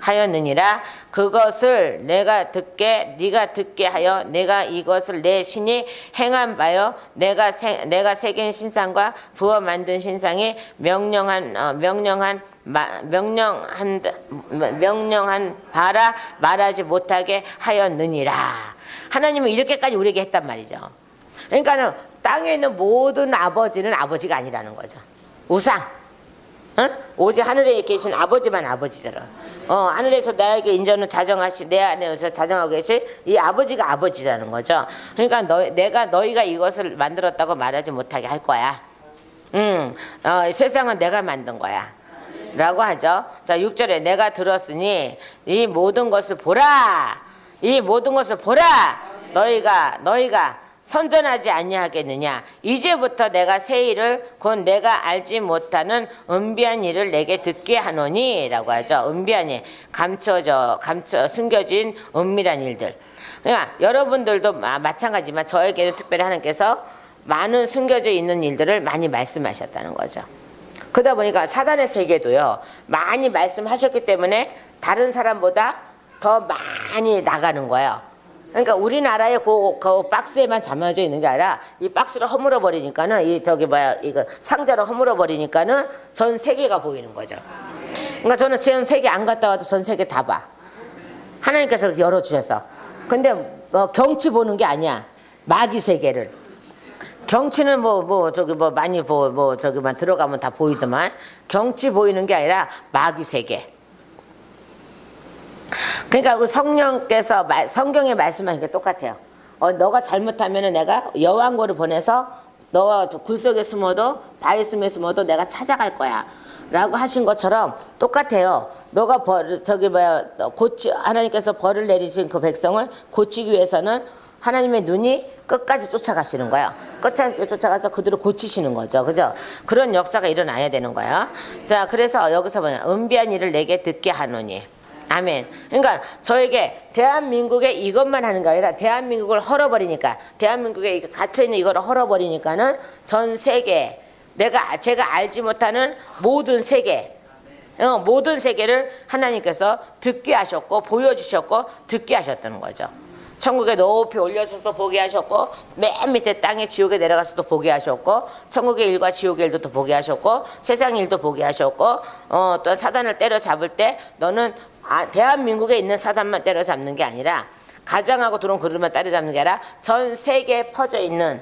하였느니라. 그것을 네가 듣게 하여 내가 이것을 내 신이 행한 바요 내가 새긴 신상과 부어 만든 신상이 명령한 바라 말하지 못하게 하였느니라. 하나님은 이렇게까지 우리에게 했단 말이죠. 그러니까는 땅에 있는 모든 아버지는 아버지가 아니라는 거죠. 우상. 오직 하늘에 계신 아버지만 아버지더라. 하늘에서 나에게 인전을 내 안에서 자정하고 계실 이 아버지가 아버지라는 거죠. 그러니까 너희가 이것을 만들었다고 말하지 못하게 할 거야. 세상은 내가 만든 거야. 라고 하죠. 자, 6절에 내가 들었으니 이 모든 것을 보라. 너희가 선전하지 아니하겠느냐. 이제부터 내가 새 일을 곧 내가 알지 못하는 은비한 일을 내게 듣게 하노니 라고 하죠. 은비한 일, 숨겨진 은밀한 일들. 그러니까 여러분들도 마찬가지지만 저에게도 특별히 하나님께서 많은 숨겨져 있는 일들을 많이 말씀하셨다는 거죠. 그러다 보니까 사단의 세계도요 많이 말씀하셨기 때문에 다른 사람보다 더 많이 나가는 거예요. 그러니까 우리나라의 그 박스에만 담아져 있는 게 아니라 이 박스를 허물어 버리니까는 이거 상자를 허물어 버리니까는 전 세계가 보이는 거죠. 그러니까 저는 전 세계 안 갔다 와도 전 세계 다 봐. 하나님께서 이렇게 열어 주셔서. 근데 경치 보는 게 아니야. 마귀 세계를. 경치는 저기만 들어가면 다 보이더만. 경치 보이는 게 아니라 마귀 세계. 그러니까 우리 성령께서 성경에 말씀하신 게 똑같아요. 너가 잘못하면은 내가 여왕고를 보내서 너가 굴 속에 숨어도 바위 숨에 숨어도 내가 찾아갈 거야. 라고 하신 것처럼 똑같아요. 너가 하나님께서 벌을 내리신 그 백성을 고치기 위해서는 하나님의 눈이 끝까지 쫓아가시는 거예요. 끝까지 쫓아가서 그들을 고치시는 거죠. 그죠? 그런 역사가 일어나야 되는 거예요. 자, 그래서 여기서 뭐냐? 은비한 일을 내게 듣게 하노니. 아멘. 그러니까 저에게 대한민국에 이것만 하는 게 아니라 대한민국을 헐어버리니까, 대한민국에 갇혀있는 이거를 헐어버리니까는 전 세계, 제가 알지 못하는 모든 세계, 모든 세계를 하나님께서 듣게 하셨고, 보여주셨고, 듣게 하셨다는 거죠. 천국에 높이 올려서서 보게 하셨고, 맨 밑에 땅에 지옥에 내려가서도 보게 하셨고, 천국의 일과 지옥의 일도 또 보게 하셨고, 세상의 일도 보게 하셨고, 또 사단을 때려잡을 때 너는 대한민국에 있는 사단만 때려잡는 게 아니라, 가장하고 들어온 그들만 때려잡는 게 아니라 전 세계에 퍼져 있는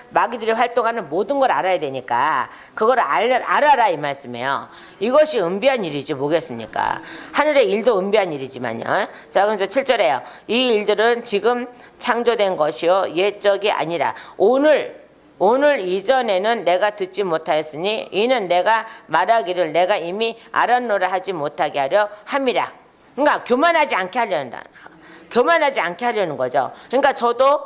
마귀들이 활동하는 모든 걸 알아야 되니까 그걸 알아라 이 말씀이에요. 이것이 은비한 일이지 뭐겠습니까? 하늘의 일도 은비한 일이지만요. 자, 그래서 7절에요. 이 일들은 지금 창조된 것이요 옛적이 아니라 오늘 이전에는 내가 듣지 못하였으니 이는 내가 말하기를 내가 이미 알았노라 하지 못하게 하려 함이라. 그러니까 교만하지 않게 하려는 거죠. 그러니까 저도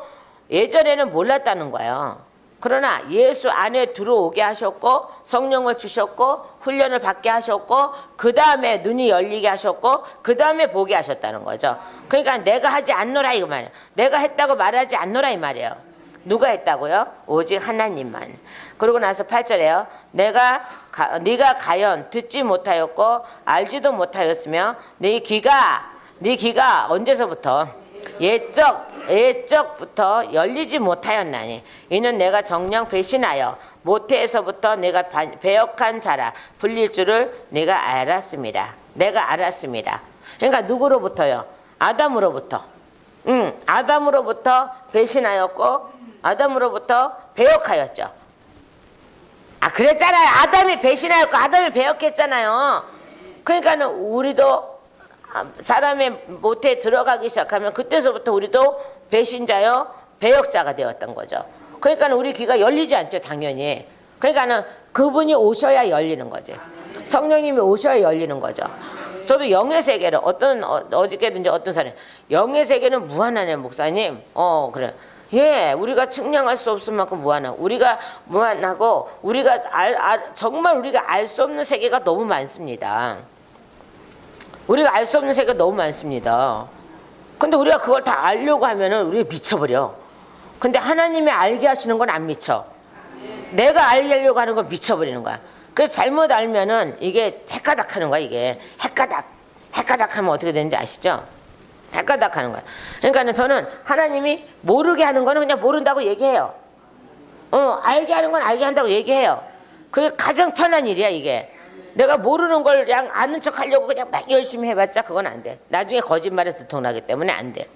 예전에는 몰랐다는 거예요. 그러나 예수 안에 들어오게 하셨고, 성령을 주셨고, 훈련을 받게 하셨고, 그 다음에 눈이 열리게 하셨고, 그 다음에 보게 하셨다는 거죠. 그러니까 내가 하지 않노라 이거 말이에요. 내가 했다고 말하지 않노라 이 말이에요. 누가 했다고요? 오직 하나님만. 그러고 나서 8절에요. 네가 과연 듣지 못하였고 알지도 못하였으며 네 귀가 언제서부터 옛적부터 열리지 못하였나니 이는 내가 정녕 배신하여 모태에서부터 내가 배역한 자라 불릴 줄을 내가 알았습니다. 내가 알았습니다. 그러니까 누구로부터요? 아담으로부터. 아담으로부터 배신하였고 아담으로부터 배역하였죠. 그랬잖아요. 아담이 배신하였고 아담이 배역했잖아요. 그러니까는 우리도 사람의 모태에 들어가기 시작하면 그때서부터 우리도 배신자요 배역자가 되었던 거죠. 그러니까 우리 귀가 열리지 않죠, 당연히. 그러니까는 그분이 오셔야 열리는 거죠. 성령님이 오셔야 열리는 거죠. 저도 영의 세계를 어저께든지 어떤 사람이 영의 세계는 무한하네 목사님. 그래. 예, 우리가 측량할 수 없을 만큼 무한하고 우리가 무한하고 우리가 정말 우리가 알 수 없는 세계가 너무 많습니다. 우리가 알 수 없는 세계가 너무 많습니다. 근데 우리가 그걸 다 알려고 하면은 우리가 미쳐버려. 근데 하나님이 알게 하시는 건 안 미쳐. 내가 알게 하려고 하는 건 미쳐버리는 거야. 그래서 잘못 알면은 이게 헷가닥 하는 거야, 이게. 헷가닥 하면 어떻게 되는지 아시죠? 헷가닥 하는 거야. 그러니까 저는 하나님이 모르게 하는 거는 그냥 모른다고 얘기해요. 알게 하는 건 알게 한다고 얘기해요. 그게 가장 편한 일이야, 이게. 내가 모르는 걸 그냥 아는 척 하려고 그냥 막 열심히 해봤자 그건 안 돼. 나중에 거짓말에 들통나기 때문에 안 돼.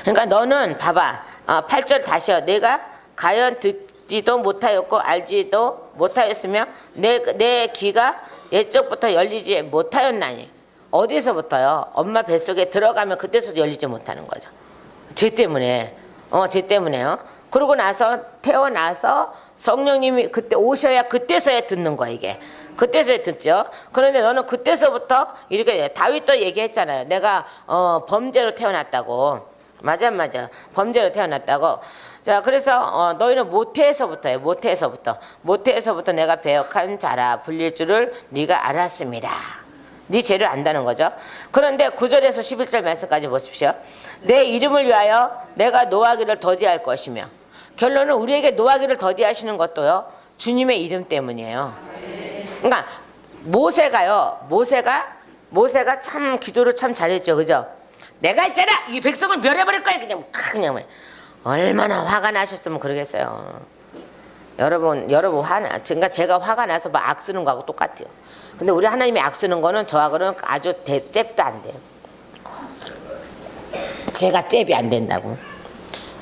그러니까 너는 봐봐. 8절 다시요. 내가 과연 듣지도 못하였고 알지도 못하였으며 내 귀가 옛적부터 열리지 못하였나니. 어디서부터요? 엄마 뱃속에 들어가면 그때서도 열리지 못하는 거죠. 죄 때문에. 죄 때문에요. 그러고 나서 태어나서 성령님이 그때 오셔야 그때서야 듣는 거야, 이게. 그때서야 듣죠. 그런데 너는 그때서부터 이렇게 다윗도 얘기했잖아요. 내가 범죄로 태어났다고. 맞아. 범죄로 태어났다고. 자, 그래서 너희는 모태에서부터예요. 모태에서부터 내가 배역한 자라 불릴 줄을 네가 알았습니다. 네 죄를 안다는 거죠. 그런데 9절에서 11절 말씀까지 보십시오. 내 이름을 위하여 내가 노하기를 더디할 것이며 결론은 우리에게 노하기를 더디하시는 것도요. 주님의 이름 때문이에요. 그러니까 모세가 참 기도를 참 잘했죠. 그죠? 내가 있잖아. 이 백성을 멸해버릴 거야. 그냥 얼마나 화가 나셨으면 그러겠어요. 여러분 그러니까 제가 화가 나서 막 악 쓰는 거하고 똑같아요. 근데 우리 하나님이 악 쓰는 거는 저하고는 아주 잽도 안 돼요. 제가 잽이 안 된다고.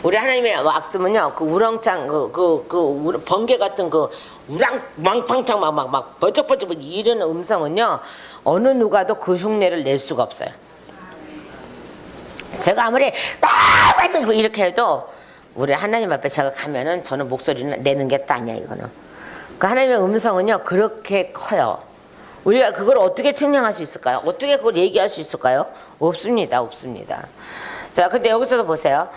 우리 하나님의 악 쓰면요, 그 우렁창, 번개 같은 우랑망팡창 막 번쩍번쩍 이런 음성은요, 어느 누가도 그 흉내를 낼 수가 없어요. 제가 아무리 이렇게 해도 우리 하나님 앞에 제가 가면은 저는 목소리는 내는 게 아니야, 이거는. 그 하나님의 음성은요, 그렇게 커요. 우리가 그걸 어떻게 측량할 수 있을까요? 어떻게 그걸 얘기할 수 있을까요? 없습니다. 자, 근데 여기서도 보세요.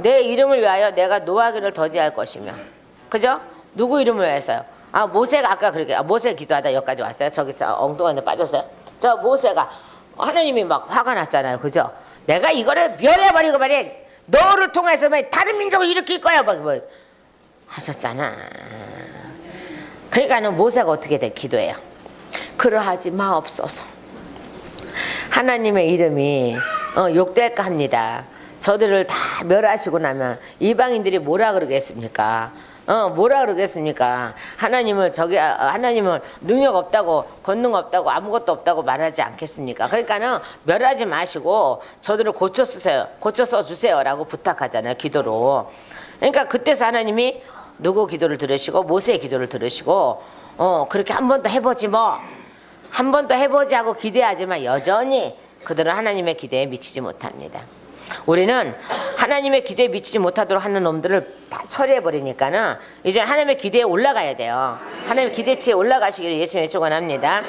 내 이름을 위하여 내가 노하기를 더디할 것이며. 그죠? 누구 이름을 위해서요? 모세가 아까 그렇게, 모세 기도하다 여기까지 왔어요. 저기 엉뚱한 데 빠졌어요. 저 모세가 하나님이 막 화가 났잖아요. 그죠? 내가 이거를 멸해버리고 말이야. 너를 통해서 다른 민족을 일으킬 거야. 뭐 하셨잖아. 그러니까는 모세가 어떻게 돼? 기도해요. 그러하지 마옵소서. 하나님의 이름이 욕될까 합니다. 저들을 다 멸하시고 나면 이방인들이 뭐라 그러겠습니까? 뭐라 그러겠습니까? 하나님을 능력 없다고, 권능 없다고, 아무것도 없다고 말하지 않겠습니까? 그러니까는 멸하지 마시고 저들을 고쳐 써 주세요라고 부탁하잖아요. 기도로. 그러니까 그때서 하나님이 누구 기도를 들으시고 모세의 기도를 들으시고 그렇게 한 번 더 해보지 뭐. 한 번 더 해보지 하고 기대하지만 여전히 그들은 하나님의 기대에 미치지 못합니다. 우리는 하나님의 기대에 미치지 못하도록 하는 놈들을 다 처리해버리니까는 이제 하나님의 기대에 올라가야 돼요. 하나님의 기대치에 올라가시기를 예수님의 축원합니다.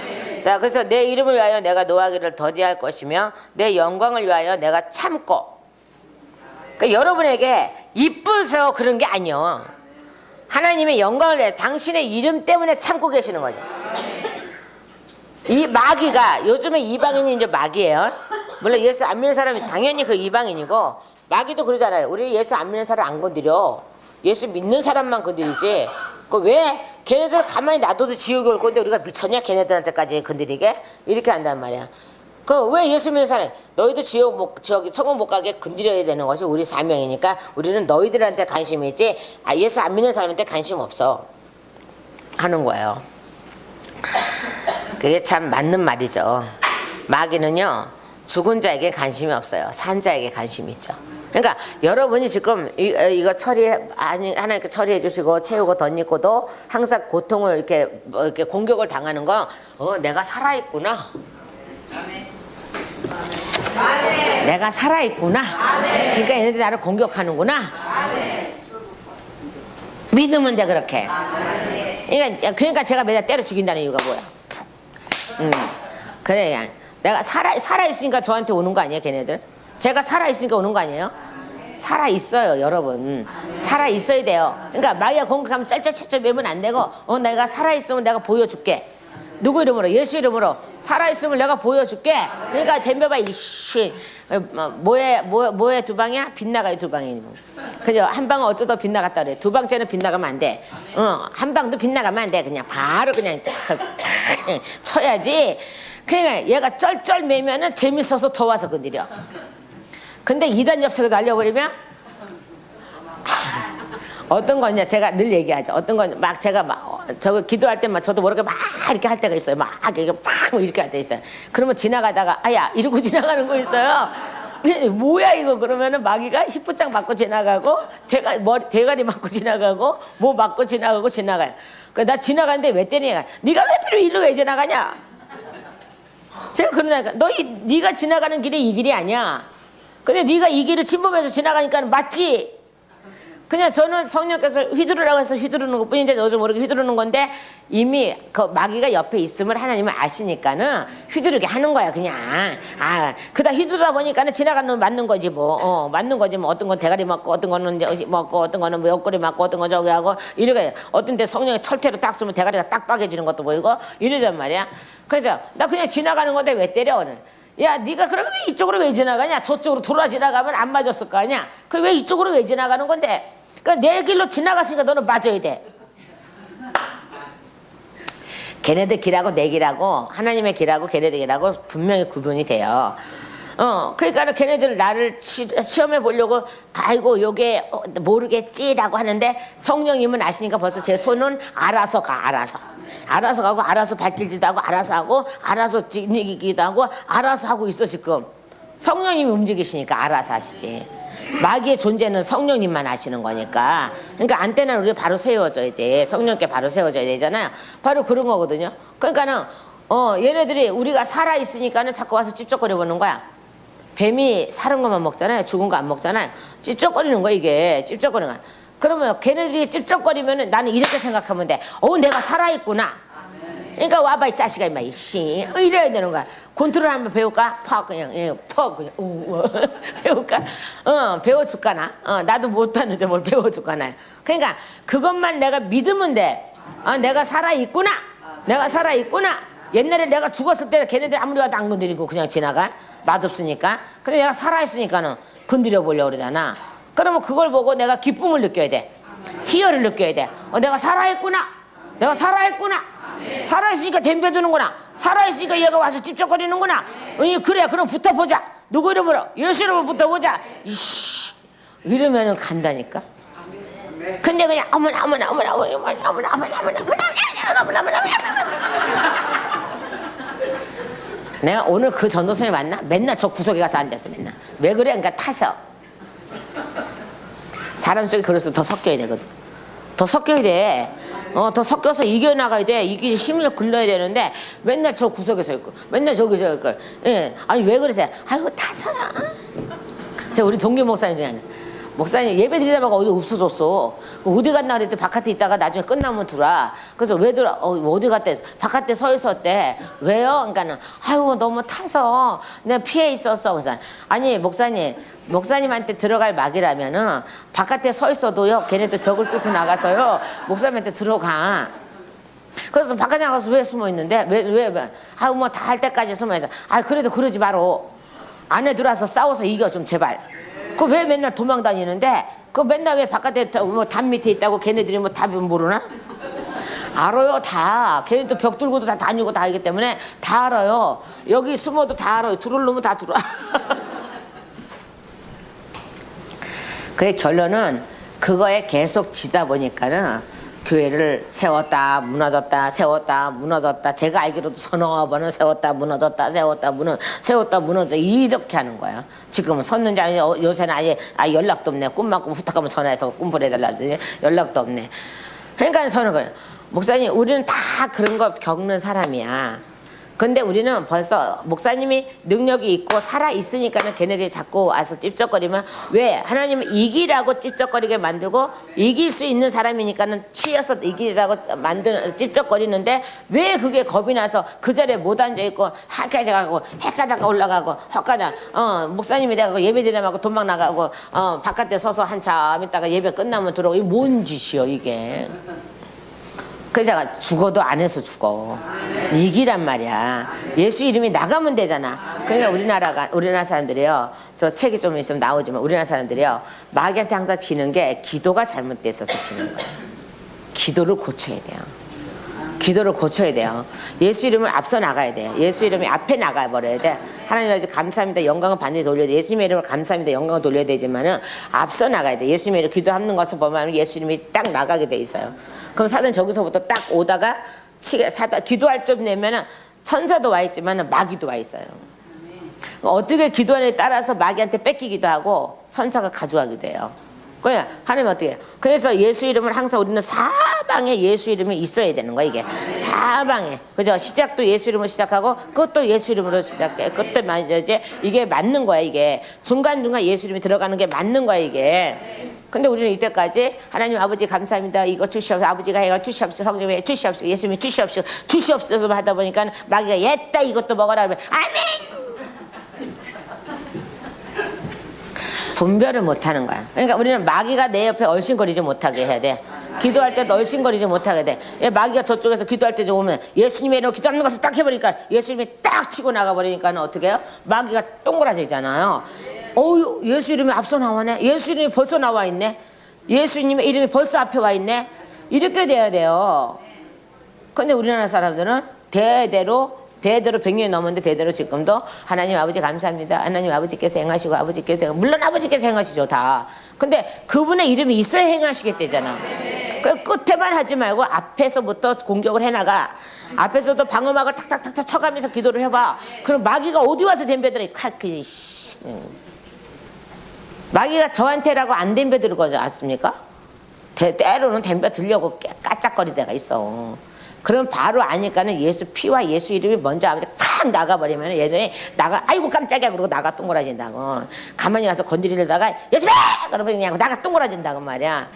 자, 그래서 내 이름을 위하여 내가 노하기를 더디할 것이며 내 영광을 위하여 내가 참고. 그러니까 여러분에게 이쁘서 그런 게 아니요. 하나님의 영광을 위해 당신의 이름 때문에 참고 계시는 거죠. 이 마귀가 요즘에 이방인이 이제 마귀예요. 물론 예수 안 믿는 사람이 당연히 그 이방인이고 마귀도 그러잖아요. 우리 예수 안 믿는 사람 안 건드려. 예수 믿는 사람만 건드리지. 왜 걔네들 가만히 놔둬도 지옥에 올 건데 우리가 미쳤냐? 걔네들한테까지 건드리게? 이렇게 한단 말이야. 왜 예수 믿는 사람 너희도 천국 못 가게 건드려야 되는 것이 우리 사명이니까 우리는 너희들한테 관심이 있지 예수 안 믿는 사람한테 관심 없어 하는 거예요. 그게 참 맞는 말이죠. 마귀는요 죽은 자에게 관심이 없어요. 산 자에게 관심이 있죠. 그러니까 여러분이 지금 이거 하나님께 처리해 주시고 채우고 덧입고도 항상 고통을 이렇게 공격을 당하는 거 내가 살아있구나. 내가 살아있구나. 그러니까 얘네들이 나를 공격하는구나. 믿으면 돼 그렇게. 그러니까 제가 매달 때려 죽인다는 이유가 뭐야? 그래, 내가 살아있으니까 저한테 오는 거 아니에요, 걔네들? 제가 살아있으니까 오는 거 아니에요? 살아있어요, 여러분. 살아있어야 돼요. 그러니까 마귀가 공격하면 짤짤짤짤 매면 안 되고, 내가 살아있으면 내가 보여줄게. 누구 이름으로? 예수 이름으로. 살아있으면 내가 보여줄게. 그러니까 덤벼봐, 이씨. 뭐에 두 방이야? 빗나가요, 두 방이. 그죠? 한 방은 어쩌다 빗나갔다 그래. 두 방째는 빗나가면 안 돼. 한 방도 빗나가면 안 돼. 그냥 바로 그냥 쳐야지. 그러니까 얘가 쩔쩔 매면은 재밌어서 더 와서 건드려. 근데 이단 엽석에 날려버리면 어떤 거냐 제가 늘 얘기하죠. 어떤 건 막 제가 저거 기도할 때만 저도 모르게 막 이렇게 할 때가 있어요. 막 이렇게 팍 이렇게 할 때 있어요. 그러면 지나가다가 아야 이러고 지나가는 거 있어요. 뭐야 이거 그러면은 마귀가 히프장 맞고 지나가고 대가리 맞고 지나가고 뭐 맞고 지나가고 지나가요. 나 지나가는데 왜 때리냐? 네가 왜 필요 일로 왜 지나가냐? 제가 그러니까 네가 지나가는 길이 이 길이 아니야. 근데 네가 이 길을 침범해서 지나가니까 맞지? 그냥 저는 성령께서 휘두르라고 해서 휘두르는 것뿐인데 너도 모르게 휘두르는 건데 이미 그 마귀가 옆에 있음을 하나님은 아시니까는 휘두르게 하는 거야 그냥. 그다 휘두르다 보니까는 지나가는 놈 맞는 거지 뭐. 맞는 거지 뭐. 어떤 건 대가리 맞고 어떤 거는 먹고 어떤 거는 뭐 옆구리 맞고 어떤 건 저기 하고 이렇게 어떤 데 성령이 철퇴로 딱 쏘면 대가리가 딱 빠개지는 것도 보이고 이러단 말이야. 그래서 나 그냥 지나가는 건데 왜 때려 오늘? 야, 네가 그러면 이쪽으로 왜 지나가냐? 저쪽으로 돌아 지나가면 안 맞았을 거 아니야? 그 왜 이쪽으로 왜 지나가는 건데? 그러니까 내 길로 지나갔으니까 너는 맞아야 돼. 걔네들 길하고 내 길하고 하나님의 길하고 걔네들 길하고 분명히 구분이 돼요. 그러니까 걔네들 나를 시험해 보려고 아이고 요게 모르겠지라고 하는데 성령님은 아시니까 벌써 제 손은 알아서 가고 알아서 발길질도 하고 알아서 하고 알아서 지니기도 하고 알아서 하고 있어 지금. 성령님이 움직이시니까 알아서 하시지. 마귀의 존재는 성령님만 아시는 거니까. 그러니까 안테나를 우리가 바로 세워줘야지. 성령께 바로 세워줘야 되잖아요. 바로 그런 거거든요. 그러니까는 얘네들이 우리가 살아있으니까는 자꾸 와서 찝쩍거려 보는 거야. 뱀이 사는 것만 먹잖아요. 죽은 거 안 먹잖아요. 찝쩍거리는 거야 이게. 찝쩍거리는 거야. 그러면 걔네들이 찝쩍거리면은 나는 이렇게 생각하면 돼. 내가 살아있구나. 그러니까 와봐 이 자식아 임마 이씨 이래야 되는 거야. 컨트롤 한번 배울까? 그냥 배울까? 배워줄까나? 나도 못하는데 뭘 배워줄까나? 그러니까 그것만 내가 믿으면 돼. 내가 살아있구나. 내가 살아있구나. 옛날에 내가 죽었을 때 걔네들 아무리 와도 안 건드리고 그냥 지나가. 맛없으니까. 근데 내가 살아있으니까는 건드려 보려고 그러잖아. 그러면 그걸 보고 내가 기쁨을 느껴야 돼. 희열을 느껴야 돼. 내가 살아있구나. 내가 살아있구나. 살아있으니까 덤벼드는구나. 살아있으니까 얘가 와서 찝쩍거리는구나. 그래 그럼 붙어보자. 누구 이름으로? 예수 이름으로 붙어보자. 이씨 이러면은 간다니까. 근데 그냥 어머나 내가 오늘 그 전도선에 만나? 맨날 저 구석에 가서 앉았어. 맨날 왜 그래? 그러니까 타서 사람 속에 그래서 더 섞여야 되거든. 더 섞여야 돼. 더 섞여서 이겨나가야 돼. 이게 힘을 길러야 되는데 맨날 저 구석에서 있고 맨날 저기서 있고. 예. 아니 왜 그러세요? 아이고 타서야. 제가 우리 동기 목사님 중에 하나. 목사님 예배 드리다가 어디 없어졌어. 어디 갔나 그랬더니 바깥에 있다가 나중에 끝나면 들어와. 그래서 왜 들어? 어디 갔대? 바깥에 서 있었대. 왜요? 그러니까는 아이고 너무 타서 내가 피해 있었어. 그래서 아니 목사님한테 들어갈 막이라면은 바깥에 서 있어도요. 걔네들 벽을 뚫고 나가서요. 목사님한테 들어가. 그래서 바깥에 나가서 왜 숨어 있는데? 왜? 아유 뭐 다 할 때까지 숨어 있어. 아 그래도 그러지 마로. 안에 들어와서 싸워서 이겨 좀 제발. 그 왜 맨날 도망 다니는데? 그 맨날 왜 바깥에 뭐 담 밑에 있다고 걔네들이 뭐 답이 모르나? 알아요 다. 걔네도 벽 뚫고도 다 다니고 다 알기 때문에 다 알아요. 여기 숨어도 다 알아요. 들어올 놈은 다 들어와. 그의 결론은 그거에 계속 지다 보니까는 교회를 세웠다 무너졌다 세웠다 무너졌다. 제가 알기로도 서너 번은 세웠다 무너졌다 세웠다 무너져 이렇게 하는 거야. 지금은 섰는지 아니 요새는 아예 연락도 없네. 꿈만 꾸면 후딱하면 전화해서 꿈꾸려달라 그러더니 연락도 없네. 그러니까 저는 그래요. 목사님 우리는 다 그런 거 겪는 사람이야. 근데 우리는 벌써 목사님이 능력이 있고 살아있으니까는 걔네들이 자꾸 와서 찝쩍거리면 왜? 하나님은 이기라고 찝쩍거리게 만들고 이길 수 있는 사람이니까는 치여서 이기라고 만드는 찝쩍거리는데 왜 그게 겁이 나서 그 자리에 못 앉아있고 학가다가고 핵가다가 올라가고 헛가다 목사님이 돼가고 예배 드리라고 도망 나가고 바깥에 서서 한참 있다가 예배 끝나면 들어오고 이게 뭔 짓이요 이게. 그래서 제가 죽어도 안 해서 죽어. 이기란 말이야. 예수 이름이 나가면 되잖아. 그러니까 우리나라 사람들이요. 저 책이 좀 있으면 나오지만 우리나라 사람들이요. 마귀한테 항상 지는 게 기도가 잘못돼 있어서 지는 거예요. 기도를 고쳐야 돼요. 기도를 고쳐야 돼요. 예수 이름을 앞서 나가야 돼요. 예수 이름이 앞에 나가버려야 돼. 하나님 아버지 감사합니다. 영광을 반드시 돌려야 돼. 예수님의 이름을 감사합니다. 영광을 돌려야 되지만은 앞서 나가야 돼. 예수님의 이름 기도하는 것을 보면 예수 이름이 딱 나가게 돼 있어요. 그럼 사단 저기서부터 딱 오다가 기도할 좀 내면은 천사도 와 있지만은 마귀도 와 있어요. 어떻게 기도하느냐에 따라서 마귀한테 뺏기기도 하고 천사가 가져가기도 해요. 그냥 하나님 어떻게 해요? 그래서 예수 이름을 항상 우리는 사방에 예수 이름이 있어야 되는 거야 이게. 사방에. 그죠? 시작도 예수 이름으로 시작하고 그것도 예수 이름으로 시작해. 그것도 이제 이게 맞는 거야 이게. 중간중간 예수 이름이 들어가는 게 맞는 거야 이게. 근데 우리는 이때까지 하나님 아버지 감사합니다. 이거 주시옵소서. 아버지가 해가 주시옵소서. 성령이 주시옵소서. 예수님이 주시옵소서. 주시옵소서 하다 보니까 마귀가 옛다 이것도 먹어라 그러면 아멘. 분별을 못하는 거야. 그러니까 우리는 마귀가 내 옆에 얼씬거리지 못하게 해야 돼. 기도할 때도 얼씬거리지 못하게 돼. 마귀가 저쪽에서 기도할 때 좀 오면 예수님의 이름으로 기도하는 것을 딱 해버리니까 예수님이 딱 치고 나가버리니까 어떻게 해요? 마귀가 동그라지잖아요. 예수 이름이 앞서 나와네. 예수 이름이 벌써 나와 있네. 예수님의 이름이 벌써 앞에 와 있네. 이렇게 돼야 돼요. 근데 우리나라 사람들은 대대로 100년이 넘었는데 대대로 지금도 하나님 아버지 감사합니다. 하나님 아버지께서 행하시고 아버지께서 물론 아버지께서 행하시죠 다. 근데 그분의 이름이 있어야 행하시겠대잖아. 그 끝에만 하지 말고 앞에서부터 공격을 해나가. 앞에서도 방어막을 탁탁탁탁 쳐가면서 기도를 해봐. 그럼 마귀가 어디 와서 덤벼들어. 마귀가 저한테라고 안 덤벼들 거지 않습니까? 때로는 덤벼들려고 까짝거릴 때가 있어. 그럼 바로 아니까는 예수 피와 예수 이름이 먼저 아버지 팍 나가버리면 예전에 아이고 깜짝이야 그러고 나가 동그라진다고. 가만히 와서 건드리려다가 예수님 그러면 그냥 나가 동그라진다고 말이야.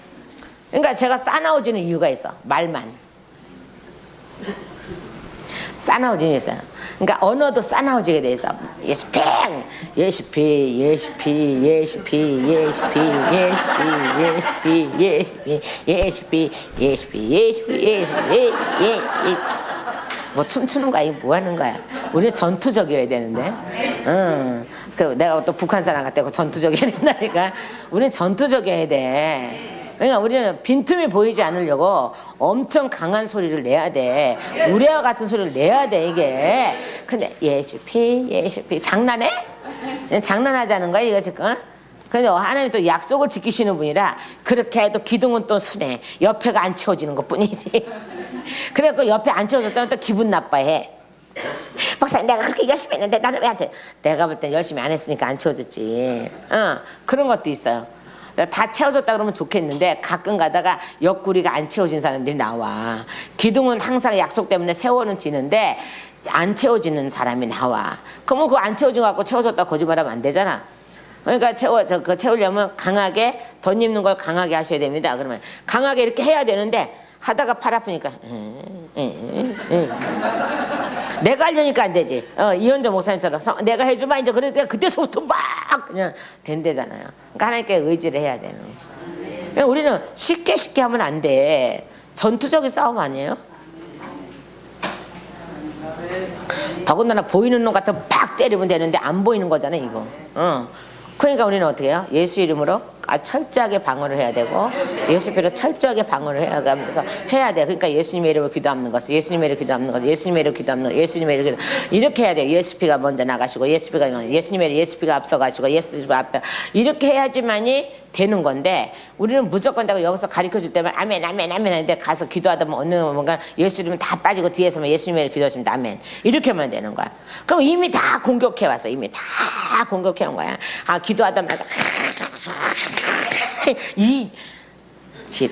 그러니까 제가 싸나워지는 이유가 있어. 말만. 싸나워짐이 있어요. 그러니까 언어도 싸나워지게 돼 있어. 예수피, 예수피, 예수피, 예수피, 예수피, 예수피, 예수피, 예수피, 예수피, 예수피, 예수피, 예수피, 뭐 춤추는 거야? 이거 뭐 하는 거야? 우리 전투적이어야 되는데. 그 내가 또 북한 사람 같다고 전투적이어야 된다니까. 우리는 전투적이어야 돼. 그러니까 우리는 빈틈이 보이지 않으려고 엄청 강한 소리를 내야 돼. 우레와 같은 소리를 내야 돼, 이게. 근데 예수피, 예수피. 장난해? 장난하자는 거야, 이거 지금? 근데 하나님 또 약속을 지키시는 분이라 그렇게 해도 기둥은 또 순해. 옆에가 안 채워지는 것 뿐이지. 그래, 그 옆에 안 채워졌다면 또 기분 나빠해. 박사님, 내가 그렇게 열심히 했는데 나는 왜 안 돼? 내가 볼 땐 열심히 안 했으니까 안 채워졌지. 그런 것도 있어요. 다 채워졌다 그러면 좋겠는데 가끔 가다가 옆구리가 안 채워진 사람들이 나와. 기둥은 항상 약속 때문에 세워는 지는데 안 채워지는 사람이 나와. 그러면 그거 안 채워진 거 갖고 채워졌다 거짓말하면 안 되잖아. 그러니까 그거 채우려면 강하게 덧입는 걸 강하게 하셔야 됩니다. 그러면 강하게 이렇게 해야 되는데 하다가 팔 아프니까 내가 하려니까 안 되지. 이현정 목사님처럼 내가 해주면 이제 그러니까 그때서부터 막 그냥 된대잖아요. 그러니까 하나님께 의지를 해야 되는 거예요. 그러니까 우리는 쉽게 하면 안 돼. 전투적인 싸움 아니에요? 더군다나 보이는 놈 같으면 팍 때리면 되는데 안 보이는 거잖아요, 이거. 그러니까 우리는 어떻게 해요? 예수 이름으로 철저하게 방어를 해야 되고 예수께로 철저하게 방어를 해가면서 해야 돼. 그러니까 예수님의 이름으로 기도하는 것을 예수님의 이름으로 기도하는 것을 예수님의 이름으로 기도하는 것을 예수님의 이름으로 이렇게 해야 돼요. 예수피가 먼저 나가시고 예수님의 예수피가 앞서가시고 예수가 앞에 이렇게 해야지만이 되는 건데 우리는 무조건 내가 여기서 가르쳐줄 때만 아멘 아멘 아멘 하는데 가서 기도하다 보면 어느 뭔가 예수 이름 다 빠지고 뒤에서만 예수님의 이름으로 기도하시면 아멘 이렇게 하면 되는 거야. 그럼 이미 다 공격해 왔어. 이미 다 공격해 온 거야. 기도하다 말고 이 짓.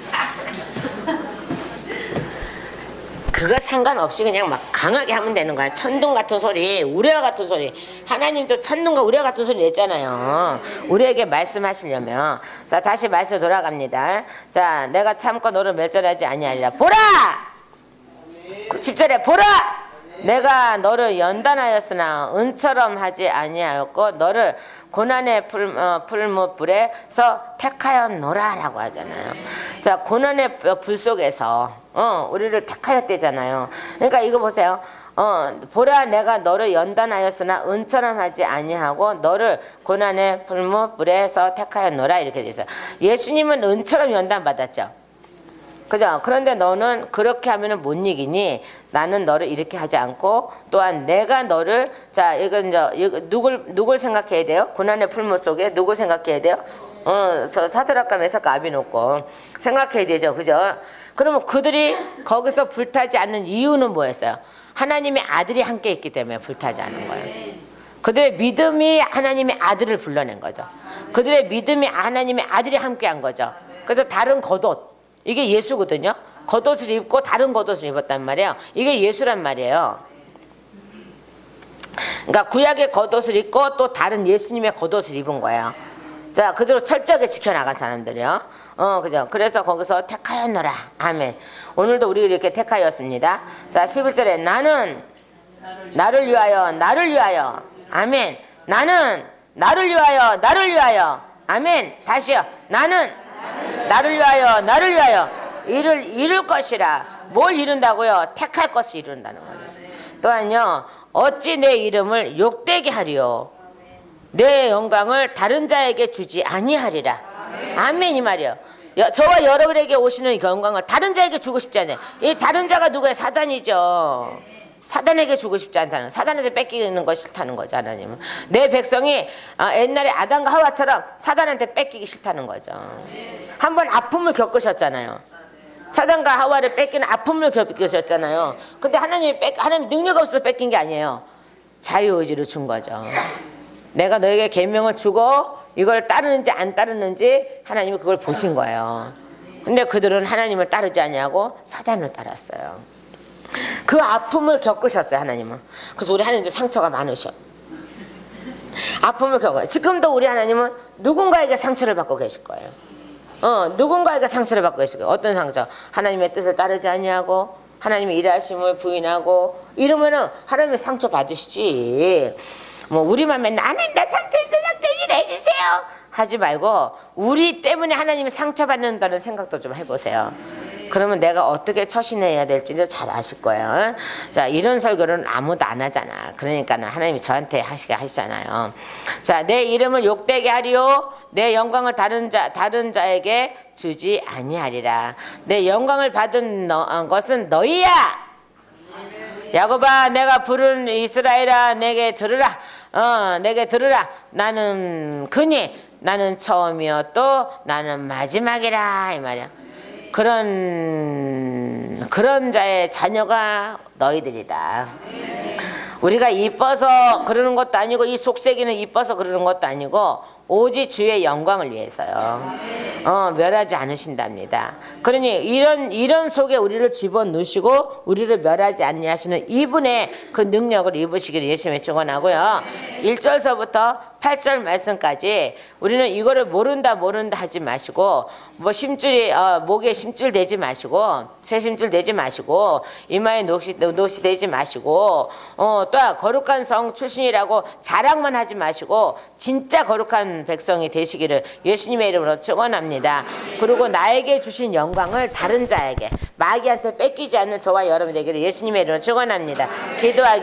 그거 상관없이 그냥 막 강하게 하면 되는 거야. 천둥 같은 소리, 우레와 같은 소리. 하나님도 천둥과 우레와 같은 소리 냈잖아요. 우리에게 말씀하시려면. 자, 다시 말씀 돌아갑니다. 자, 내가 참고 너를 멸절하지 아니하리라. 보라! 10절에 보라! 내가 너를 연단하였으나 은처럼 하지 아니하였고 너를 고난의 불에서 택하였노라라고 하잖아요. 자, 고난의 불 속에서 우리를 택하였대잖아요. 그러니까 이거 보세요. 보라 내가 너를 연단하였으나 은처럼 하지 아니하고 너를 고난의 불에서 택하였노라 이렇게 돼 있어요. 예수님은 은처럼 연단 받았죠. 그죠? 그런데 너는 그렇게 하면은 못 이기니 나는 너를 이렇게 하지 않고 또한 내가 너를 자 이건 이제 누굴 생각해야 돼요? 고난의 풀무 속에 누굴 생각해야 돼요? 사드락과 메삭과 아벤노고 생각해야 되죠, 그죠? 그러면 그들이 거기서 불타지 않는 이유는 뭐였어요? 하나님의 아들이 함께 있기 때문에 불타지 않은 거예요. 그들의 믿음이 하나님의 아들을 불러낸 거죠. 그들의 믿음이 하나님의 아들이 함께한 거죠. 그래서 다른 겉옷 이게 예수거든요. 겉옷을 입고 다른 겉옷을 입었단 말이에요. 이게 예수란 말이에요. 그러니까 구약의 겉옷을 입고 또 다른 예수님의 겉옷을 입은 거예요. 자, 그대로 철저하게 지켜나간 사람들이요. 그죠? 그래서 거기서 택하였노라. 아멘. 오늘도 우리 이렇게 택하였습니다. 자, 11절에 나는 나를 위하여. 아멘. 나는 나를 위하여. 아멘. 다시요. 나는 나를 위하여 이룰 것이라. 뭘 이룬다고요? 택할 것을 이룬다는 거예요. 또한요, 어찌 내 이름을 욕되게 하리요? 내 영광을 다른 자에게 주지 아니하리라. 아멘 이 말이에요. 저와 여러분에게 오시는 영광을 다른 자에게 주고 싶지 않아요. 이 다른 자가 누구예요? 사단이죠. 사단에게 주고 싶지 않다는, 사단한테 뺏기는 거 싫다는 거죠. 하나님은 내 백성이 옛날에 아담과 하와처럼 사단한테 뺏기기 싫다는 거죠. 한번 아픔을 겪으셨잖아요. 사단과 하와를 뺏기는 아픔을 겪으셨잖아요. 근데 하나님 능력 없어서 뺏긴 게 아니에요. 자유의지로 준 거죠. 내가 너에게 계명을 주고 이걸 따르는지 안 따르는지 하나님이 그걸 보신 거예요. 근데 그들은 하나님을 따르지 아니하고 사단을 따랐어요. 그 아픔을 겪으셨어요, 하나님은. 그래서 우리 하나님도 상처가 많으셔. 아픔을 겪어요. 지금도 우리 하나님은 누군가에게 상처를 받고 계실 거예요. 누군가에게 상처를 받고 계실 거예요. 어떤 상처? 하나님의 뜻을 따르지 아니하고 하나님의 일하심을 부인하고 이러면은 하나님의 상처 받으시지. 뭐 우리만 맨날 하나님 나 상처 있어 상처 해주세요 하지 말고 우리 때문에 하나님이 상처받는다는 생각도 좀 해보세요. 그러면 내가 어떻게 처신해야 될지를 잘 아실 거예요. 자, 이런 설교는 아무도 안 하잖아. 그러니까는 하나님이 저한테 하시게 하시잖아요. 자, 내 이름을 욕되게 하리요. 내 영광을 다른 자에게 주지 아니하리라. 내 영광을 받은 것은 너희야. 야곱아, 내가 부른 이스라엘아, 내게 들으라. 내게 들으라. 나는 그니 나는 처음이요 또 나는 마지막이라 이 말이야. 그런 자의 자녀가 너희들이다. 우리가 이뻐서 그러는 것도 아니고 이 속세기는 이뻐서 그러는 것도 아니고 오직 주의 영광을 위해서요. 멸하지 않으신답니다. 그러니 이런 속에 우리를 집어넣으시고 우리를 멸하지 않냐시는 이분의 그 능력을 입으시기를 예수님의 축원하고요. 1절서부터 8절 말씀까지 우리는 이거를 모른다 하지 마시고 뭐 심줄이 목에 심줄 대지 마시고 새 심줄 대지 마시고 이마에 노시 대지 마시고 또 거룩한 성 출신이라고 자랑만 하지 마시고 진짜 거룩한 백성이 되시기를 예수님의 이름으로 축원합니다. 그리고 나에게 주신 영광을 다른 자에게 마귀한테 뺏기지 않는 저와 여러분 되기를 예수님의 이름으로 축원합니다. 기도하기